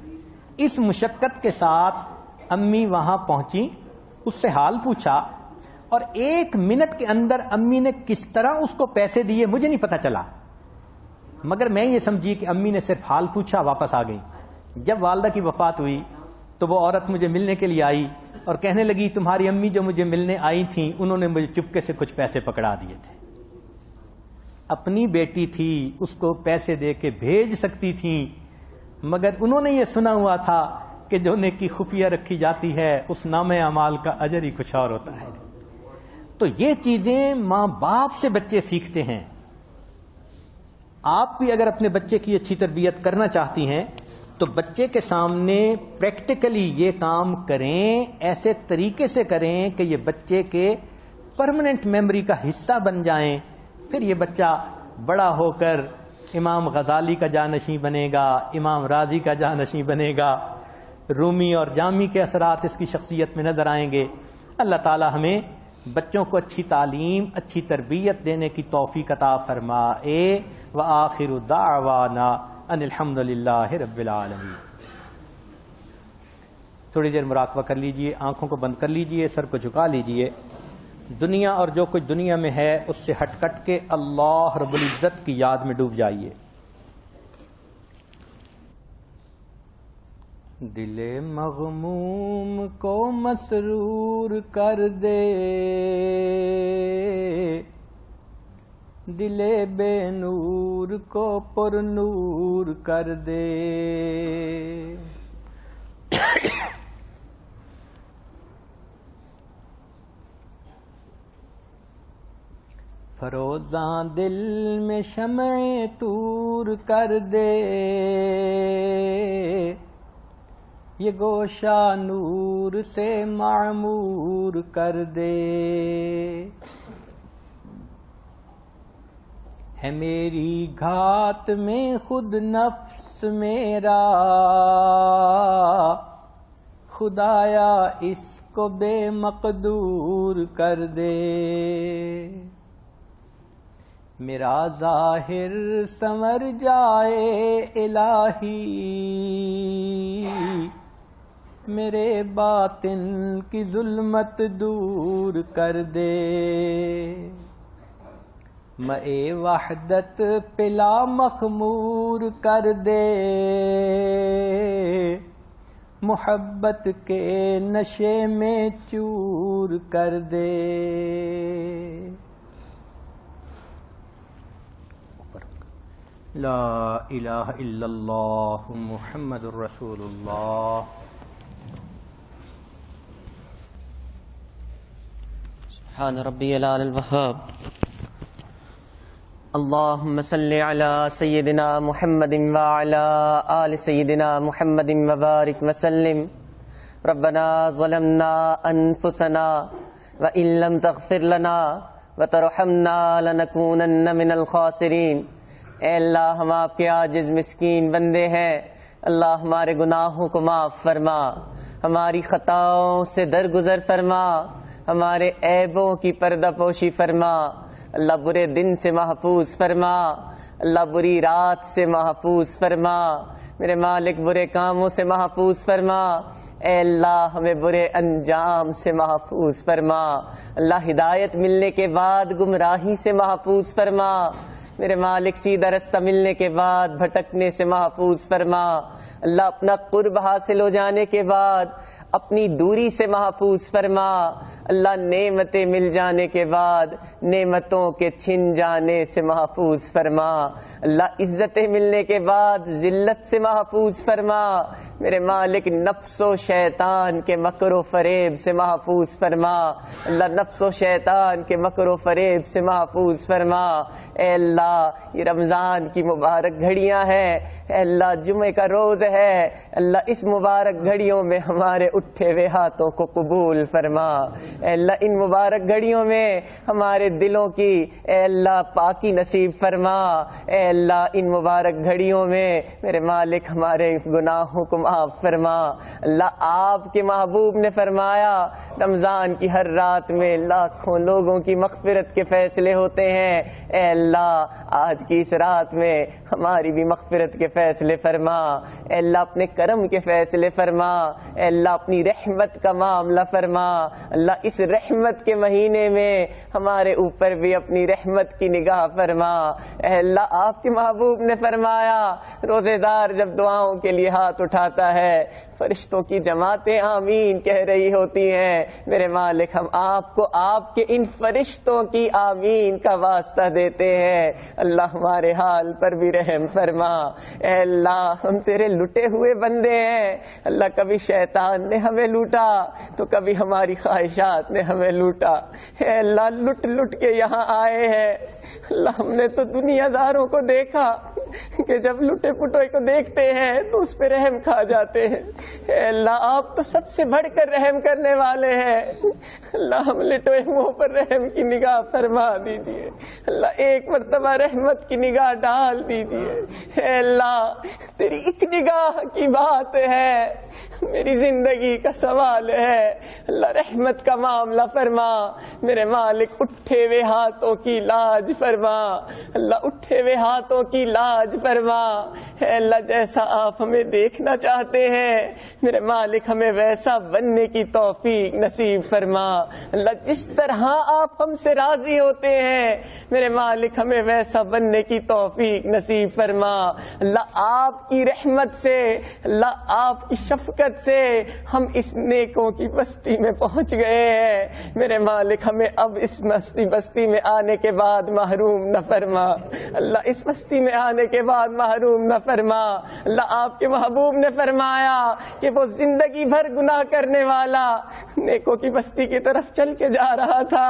اس مشقت کے ساتھ امی وہاں پہنچی، اس سے حال پوچھا، اور 1 منٹ کے اندر امی نے کس طرح اس کو پیسے دیے مجھے نہیں پتا چلا، مگر میں یہ سمجھی کہ امی نے صرف حال پوچھا، واپس آ گئی۔ جب والدہ کی وفات ہوئی تو وہ عورت مجھے ملنے کے لیے آئی اور کہنے لگی تمہاری امی جو مجھے ملنے آئی تھیں انہوں نے مجھے چپکے سے کچھ پیسے پکڑا دیے تھے۔ اپنی بیٹی تھی، اس کو پیسے دے کے بھیج سکتی تھیں، مگر انہوں نے یہ سنا ہوا تھا کہ جو نیکی خفیہ رکھی جاتی ہے اس نامہ اعمال کا اجر ہی کچھ اور ہوتا ہے۔ تو یہ چیزیں ماں باپ سے بچے سیکھتے ہیں۔ آپ بھی اگر اپنے بچے کی اچھی تربیت کرنا چاہتی ہیں تو بچے کے سامنے پریکٹیکلی یہ کام کریں، ایسے طریقے سے کریں کہ یہ بچے کے پرماننٹ میموری کا حصہ بن جائیں۔ پھر یہ بچہ بڑا ہو کر امام غزالی کا جانشین بنے گا، امام رازی کا جانشین بنے گا، رومی اور جامی کے اثرات اس کی شخصیت میں نظر آئیں گے۔ اللہ تعالی ہمیں بچوں کو اچھی تعلیم، اچھی تربیت دینے کی توفیق عطا فرمائے۔ وآخر دعوانا ان الحمد للہ رب العالمین۔ تھوڑی دیر مراقبہ کر لیجئے، آنکھوں کو بند کر لیجئے، سر کو جھکا لیجئے، دنیا اور جو کچھ دنیا میں ہے اس سے ہٹ کٹ کے اللہ رب العزت کی یاد میں ڈوب جائیے۔ دل مغموم کو مسرور کر دے، دل بے نور کو پر نور کر دے، فروزاں دل میں شمع طور کر دے، یہ گوشہ نور سے معمور کر دے، ہے میری گھات میں خود نفس میرا، خدایا اس کو بے مقدور کر دے، میرا ظاہر سنور جائے الہی، میرے باطن کی ظلمت دور کر دے، مئے وحدت پلا مخمور کر دے، محبت کے نشے میں چور کر دے۔ لا الہ الا اللہ محمد الرسول اللہ۔ سبحان ربی العلی الوہاب۔ اللہم صلی علی سیدنا محمد وعلی آل سیدنا محمد وبارک وسلم۔ ربنا ظلمنا انفسنا وان لم تغفر لنا وترحمنا لنکونن من الخاسرین۔ اے اللہ ہم آپ کے عاجز مسکین بندے ہیں، اللہ ہمارے گناہوں کو معاف فرما، ہماری خطاؤں سے درگزر فرما، ہمارے عیبوں کی پردہ پوشی فرما، اللہ برے دن سے محفوظ فرما، اللہ بری رات سے محفوظ فرما، میرے مالک برے کاموں سے محفوظ فرما، اے اللہ ہمیں برے انجام سے محفوظ فرما، اللہ ہدایت ملنے کے بعد گمراہی سے محفوظ فرما، میرے مالک سیدھا رستہ ملنے کے بعد بھٹکنے سے محفوظ فرما، اللہ اپنا قرب حاصل ہو جانے کے بعد اپنی دوری سے محفوظ فرما، اللہ نعمتیں مل جانے کے بعد نعمتوں کے چھن جانے سے محفوظ فرما، اللہ عزتیں ملنے کے بعد ذلت سے محفوظ فرما، میرے مالک نفس و شیطان کے مکر و فریب سے محفوظ فرما، اللہ نفس و شیطان کے مکر و فریب سے محفوظ فرما، اے اللہ اللہ یہ رمضان کی مبارک گھڑیاں ہیں، اے اللہ جمعے کا روز ہے، اللہ اس مبارک گھڑیوں میں ہمارے اٹھے ہوئے ہاتھوں کو قبول فرما، اے اللہ ان مبارک گھڑیوں میں ہمارے دلوں کی اے اللہ پاکی نصیب فرما، اے اللہ ان مبارک گھڑیوں میں میرے مالک ہمارے گناہوں کو معاف فرما۔ اللہ آپ کے محبوب نے فرمایا رمضان کی ہر رات میں لاکھوں لوگوں کی مغفرت کے فیصلے ہوتے ہیں، اے اللہ آج کی اس رات میں ہماری بھی مغفرت کے فیصلے فرما، اے اللہ اپنے کرم کے فیصلے فرما، اے اللہ اپنی رحمت کا معاملہ فرما، اللہ اس رحمت کے مہینے میں ہمارے اوپر بھی اپنی رحمت کی نگاہ فرما، اے اللہ آپ کے محبوب نے فرمایا روزے دار جب دعاؤں کے لیے ہاتھ اٹھاتا ہے فرشتوں کی جماعتیں آمین کہہ رہی ہوتی ہیں، میرے مالک ہم آپ کو آپ کے ان فرشتوں کی آمین کا واسطہ دیتے ہیں، اللہ ہمارے حال پر بھی رحم فرما، اے اللہ ہم تیرے لٹے ہوئے بندے ہیں، اللہ کبھی شیطان نے ہمیں لوٹا تو کبھی ہماری خواہشات نے ہمیں لوٹا، اے اللہ لٹ لٹ کے یہاں آئے ہیں، اللہ ہم نے تو دنیا داروں کو دیکھا کہ جب لٹے پٹوئے کو دیکھتے ہیں تو اس پہ رحم کھا جاتے ہیں، اے اللہ آپ تو سب سے بڑھ کر رحم کرنے والے ہیں، اللہ ہم لٹے ہوں پر رحم کی نگاہ فرما دیجئے، اللہ ایک مرتبہ رحمت کی نگاہ ڈال دیجئے، اے اللہ تیری ایک نگاہ کی بات ہے، میری زندگی کا سوال ہے، اللہ رحمت کا معاملہ فرما، میرے مالک اٹھے ہوئے ہاتھوں کی لاج فرما، اللہ اٹھے ہوئے ہاتھوں کی لاج فرما، اے اللہ جیسا آپ ہمیں دیکھنا چاہتے ہیں میرے مالک ہمیں ویسا بننے کی توفیق نصیب فرما، اللہ جس طرح آپ ہم سے راضی ہوتے ہیں میرے مالک ہمیں ویسا بننے کی توفیق نصیب فرما، اللہ آپ کی رحمت سے اللہ آپ کی شفقت سے ہم اس نیکوں کی بستی میں پہنچ گئے ہیں، میرے مالک ہمیں اب اس بستی میں آنے کے بعد محروم نہ فرما، اللہ اس بستی میں آنے کے بعد محروم نہ فرما، اللہ آپ کے محبوب نے فرمایا کہ وہ زندگی بھر گناہ کرنے والا نیکوں کی بستی کی طرف چل کے جا رہا تھا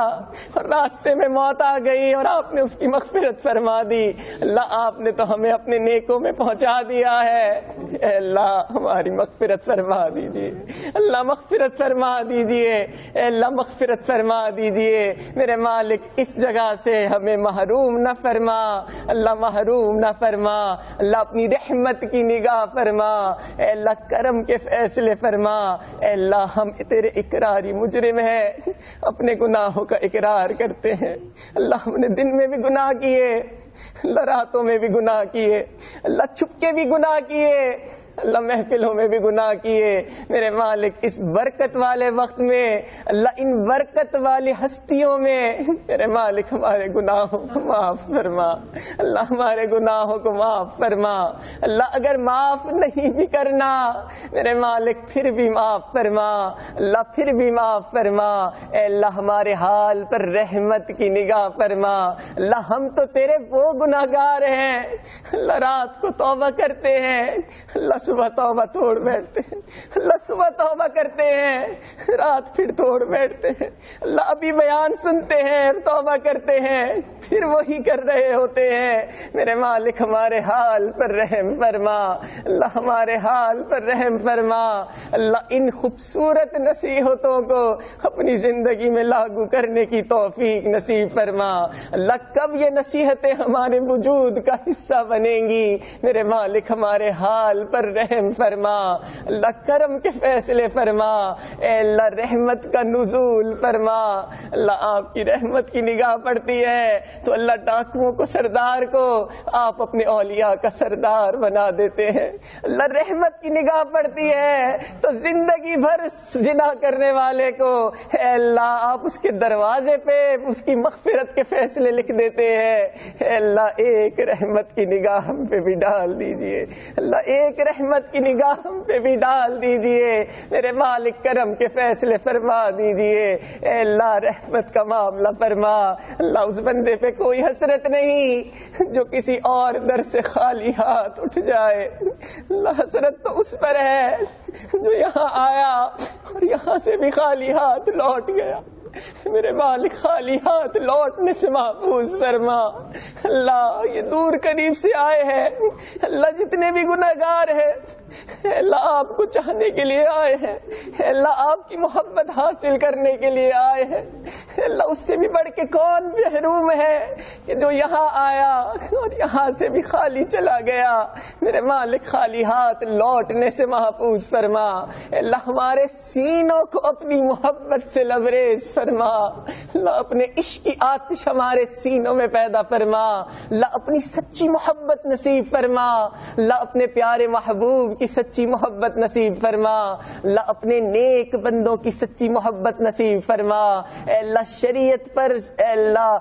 اور راستے میں موت آ گئی اور آپ نے اس کی مغفرت فرما دی، اللہ آپ نے تو ہمیں اپنے نیکوں میں پہنچا دیا ہے، اے اللہ ہماری مغفرت فرما دیجیے، اللہ مغفرت فرما دیجیے، اے اللہ مغفرت فرما دیجیے، میرے مالک اس جگہ سے ہمیں محروم نہ فرما، اللہ محروم نہ فرما، اللہ اپنی رحمت کی نگاہ فرما، اے اللہ کرم کے فیصلے فرما، اے اللہ ہم تیرے اقراری مجرم ہیں، اپنے گناہوں کا اقرار کرتے ہیں، اللہ ہم نے دن میں بھی گناہ کیے، اللہ راتوں میں بھی گناہ کیے، اللہ چھپ کے بھی گناہ کیے، اللہ محفلوں میں بھی گناہ کیے، میرے مالک اس برکت والے وقت میں اللہ ان برکت والی ہستیوں میں میرے مالک ہمارے گناہوں کو معاف فرما، اللہ ہمارے گناہوں کو معاف فرما، اللہ اگر معاف نہیں بھی کرنا میرے مالک پھر بھی معاف فرما، اللہ پھر بھی معاف فرما، اے اللہ ہمارے حال پر رحمت کی نگاہ فرما، اللہ ہم تو تیرے وہ گناہگار ہیں اللہ رات کو توبہ کرتے ہیں، اللہ صبح توبہ توڑ بیٹھتے ہیں، اللہ صبح توبہ کرتے ہیں رات پھر توڑ بیٹھتے ہیں، اللہ ابھی بیان سنتے ہیں اور توبہ کرتے ہیں پھر وہی کر رہے ہوتے ہیں، میرے مالک ہمارے حال پر رحم فرما، اللہ ہمارے حال پر رحم فرما، اللہ ان خوبصورت نصیحتوں کو اپنی زندگی میں لاگو کرنے کی توفیق نصیب فرما، اللہ کب یہ نصیحتیں ہمارے وجود کا حصہ بنیں گی میرے مالک ہمارے حال پر رحم فرما، اللہ کرم کے فیصلے فرما، اے اللہ رحمت کا نزول فرما، اللہ آپ کی رحمت کی نگاہ پڑتی ہے تو اللہ ڈاکوؤں کو سردار کو آپ اپنے اولیاء کا سردار بنا دیتے ہیں، اللہ رحمت کی نگاہ پڑتی ہے تو زندگی بھر زنا کرنے والے کو اے اللہ آپ اس کے دروازے پہ اس کی مغفرت کے فیصلے لکھ دیتے ہیں، اے اللہ ایک رحمت کی نگاہ ہم پہ بھی ڈال دیجئے، اللہ ایک رحمت کی نگاہ ہم پہ بھی ڈال دیجئے، میرے مالک کرم کے فیصلے فرما دیجئے، اے اللہ رحمت کا معاملہ فرما، اللہ اس بندے پہ کوئی حسرت نہیں جو کسی اور در سے خالی ہاتھ اٹھ جائے، اللہ حسرت تو اس پر ہے جو یہاں آیا اور یہاں سے بھی خالی ہاتھ لوٹ گیا، میرے مالک خالی ہاتھ لوٹنے سے محفوظ فرما۔ اللہ یہ دور قریب سے آئے ہیں اللہ، جتنے بھی گناہگار ہیں اللہ آپ کو چاہنے کے لیے آئے ہیں، اللہ آپ کی محبت حاصل کرنے کے لیے آئے ہیں اللہ۔ اس سے بھی بڑھ کے کون محروم ہے کہ جو یہاں آیا اور یہاں سے بھی خالی چلا گیا۔ میرے مالک خالی ہاتھ لوٹنے سے محفوظ فرما۔ اللہ ہمارے سینوں کو اپنی محبت سے لبریز فرما اللہ، اپنے عشق کی آتش ہمارے سینوں میں پیدا فرما اللہ، اپنی سچی محبت نصیب فرما اللہ، اپنے پیارے محبوب کی سچی محبت نصیب فرما اللہ، اپنے نیک بندوں کی سچی محبت نصیب فرما اے اللہ۔ شریعت پر اے اللہ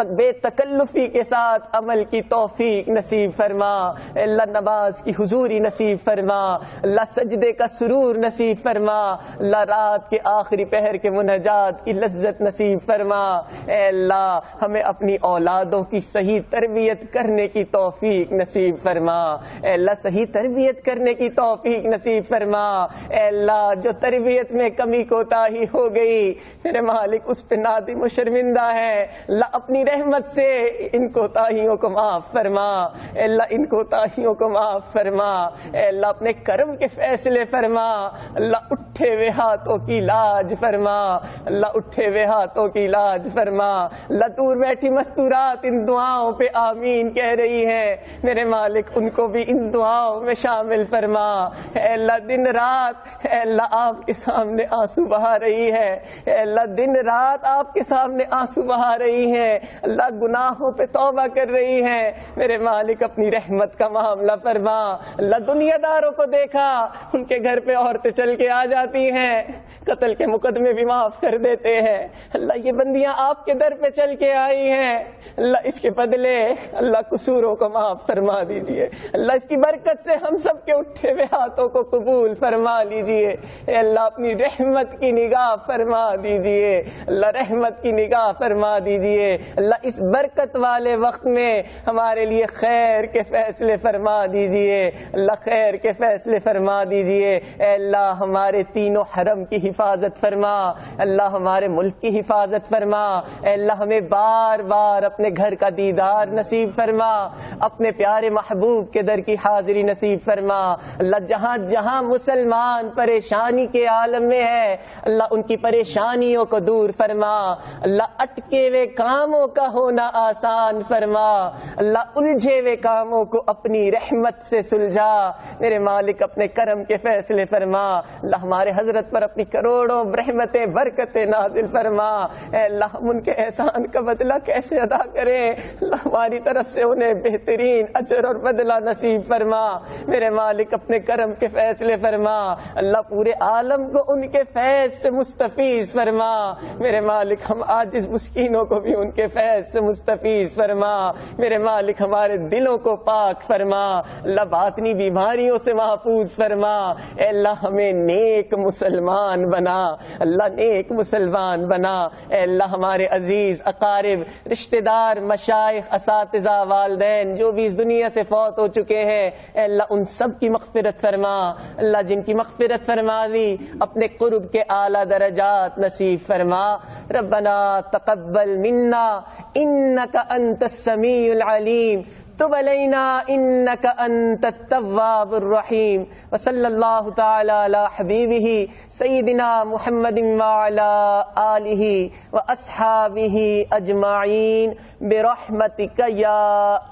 بے تکلفی کے ساتھ عمل کی توفیق نصیب فرما اے اللہ، نماز کی حضوری نصیب فرما اللہ، سجدے کا سرور نصیب فرما اللہ، رات کے آخری پہر کے مناجات کی لذت نصیب فرما اے اللہ۔ ہمیں اپنی اولادوں کی صحیح تربیت کرنے کی توفیق نصیب فرما اے اللہ، صحیح تربیت کرنے کی توفیق نصیب فرما اے اللہ۔ جو تربیت میں کمی کوتاہی ہو گئی میرے مالک اس پہ نادم و شرمندہ ہے اللہ، اپنی رحمت سے ان کوتاہیوں کو معاف فرما اے اللہ، ان کوتاہیوں کو معاف فرما اے اللہ، اپنے کرم کے فیصلے فرما اللہ، اٹھے ہوئے ہاتھوں کی لاج فرما اللہ، اٹھے ہوئے ہاتھوں کی لاج فرما اللہ۔ دور بیٹھی مستورات ان دعاؤں پہ آمین کہہ رہی ہیں میرے مالک، ان کو بھی ان دعاؤں میں شامل فرما اے اللہ۔ دن رات اے اللہ آپ کے سامنے آنسو بہا رہی ہے اے اللہ، دن رات آپ کے سامنے آنسو بہا رہی ہے اللہ، گناہوں پہ توبہ کر رہی ہے میرے مالک، اپنی رحمت کا معاملہ فرما اللہ۔ دنیا داروں کو دیکھا ان کے گھر پہ عورتیں چل کے آ جاتی ہیں، قتل کے مقدمے بھی معاف کر دیتے ہیں اللہ۔ یہ بندیاں آپ کے در پہ چل کے آئی ہیں اللہ، اس کے بدلے اللہ قصوروں کو معاف فرما دیجئے اللہ، اس کی برکت سے ہم سب کے اٹھے ہوئے ہاتھوں کو قبول فرما لیجئے اے اللہ۔ اپنی رحمت کی نگاہ فرما دیجئے اللہ، رحمت کی نگاہ فرما دیجئے اللہ۔ اس برکت والے وقت میں ہمارے لیے خیر کے فیصلے فرما دیجئے اللہ، خیر کے فیصلے فرما دیجئے اے اللہ۔ ہمارے تینوں حرم کی حفاظت فرما اللہ، ہمارے ملک کی حفاظت فرما اے اللہ۔ ہمیں بار بار اپنے گھر کا دیدار نصیب فرما، اپنے پیارے محبوب کے در کی حاضری نصیب فرما اللہ۔ جہاں جہاں مسلمان پریشانی کے عالم میں ہے اللہ، ان کی پریشانیوں کو دور فرما اللہ، اٹکے ہوئے کاموں کا ہونا آسان فرما اللہ، الجھے ہوئے کاموں کو اپنی رحمت سے سلجھا میرے مالک، اپنے کرم کے فیصلے فرما اللہ۔ ہمارے حضرت پر اپنی کروڑوں رحمتیں برکتیں نازل فرما اے اللہ۔ ہم ان کے احسان کا بدلہ کیسے ادا کریں اللہ، ہماری طرف سے انہیں بہترین اجر اور بدلہ نصیب فرما میرے مالک، اپنے کرم کے فیصلے فرما اللہ۔ پورے عالم کو ان کے فیض سے مستفیض فرما میرے مالک، ہم عاجز مسکینوں کو بھی ان کے فیض سے مستفیض فرما میرے مالک۔ ہمارے دلوں کو پاک فرما اللہ، باطنی بیماریوں سے محفوظ فرما اے اللہ۔ ہمیں نیک مسلمان بنا اللہ، نیک مسلمان بنا اے اللہ۔ ہمارے عزیز اقارب، رشتہ دار، مشائخ، اساتذہ، والدین جو بھی اس دنیا سے فوت ہو چکے ہیں اے اللہ، ان سب کی مغفرت فرما اللہ۔ جن کی مغفرت فرما دی اپنے قرب کے اعلیٰ درجات نصیب فرما۔ ربنا تقبل منا انک انت السمیع العلیم، تب علینا انک انت التواب الرحیم، وصلی اللہ تعالی علی حبیبہ سیدنا محمد وعلی آلہ واصحابہ اجمعین برحمتک یا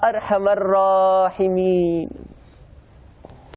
ارحم الراحمین۔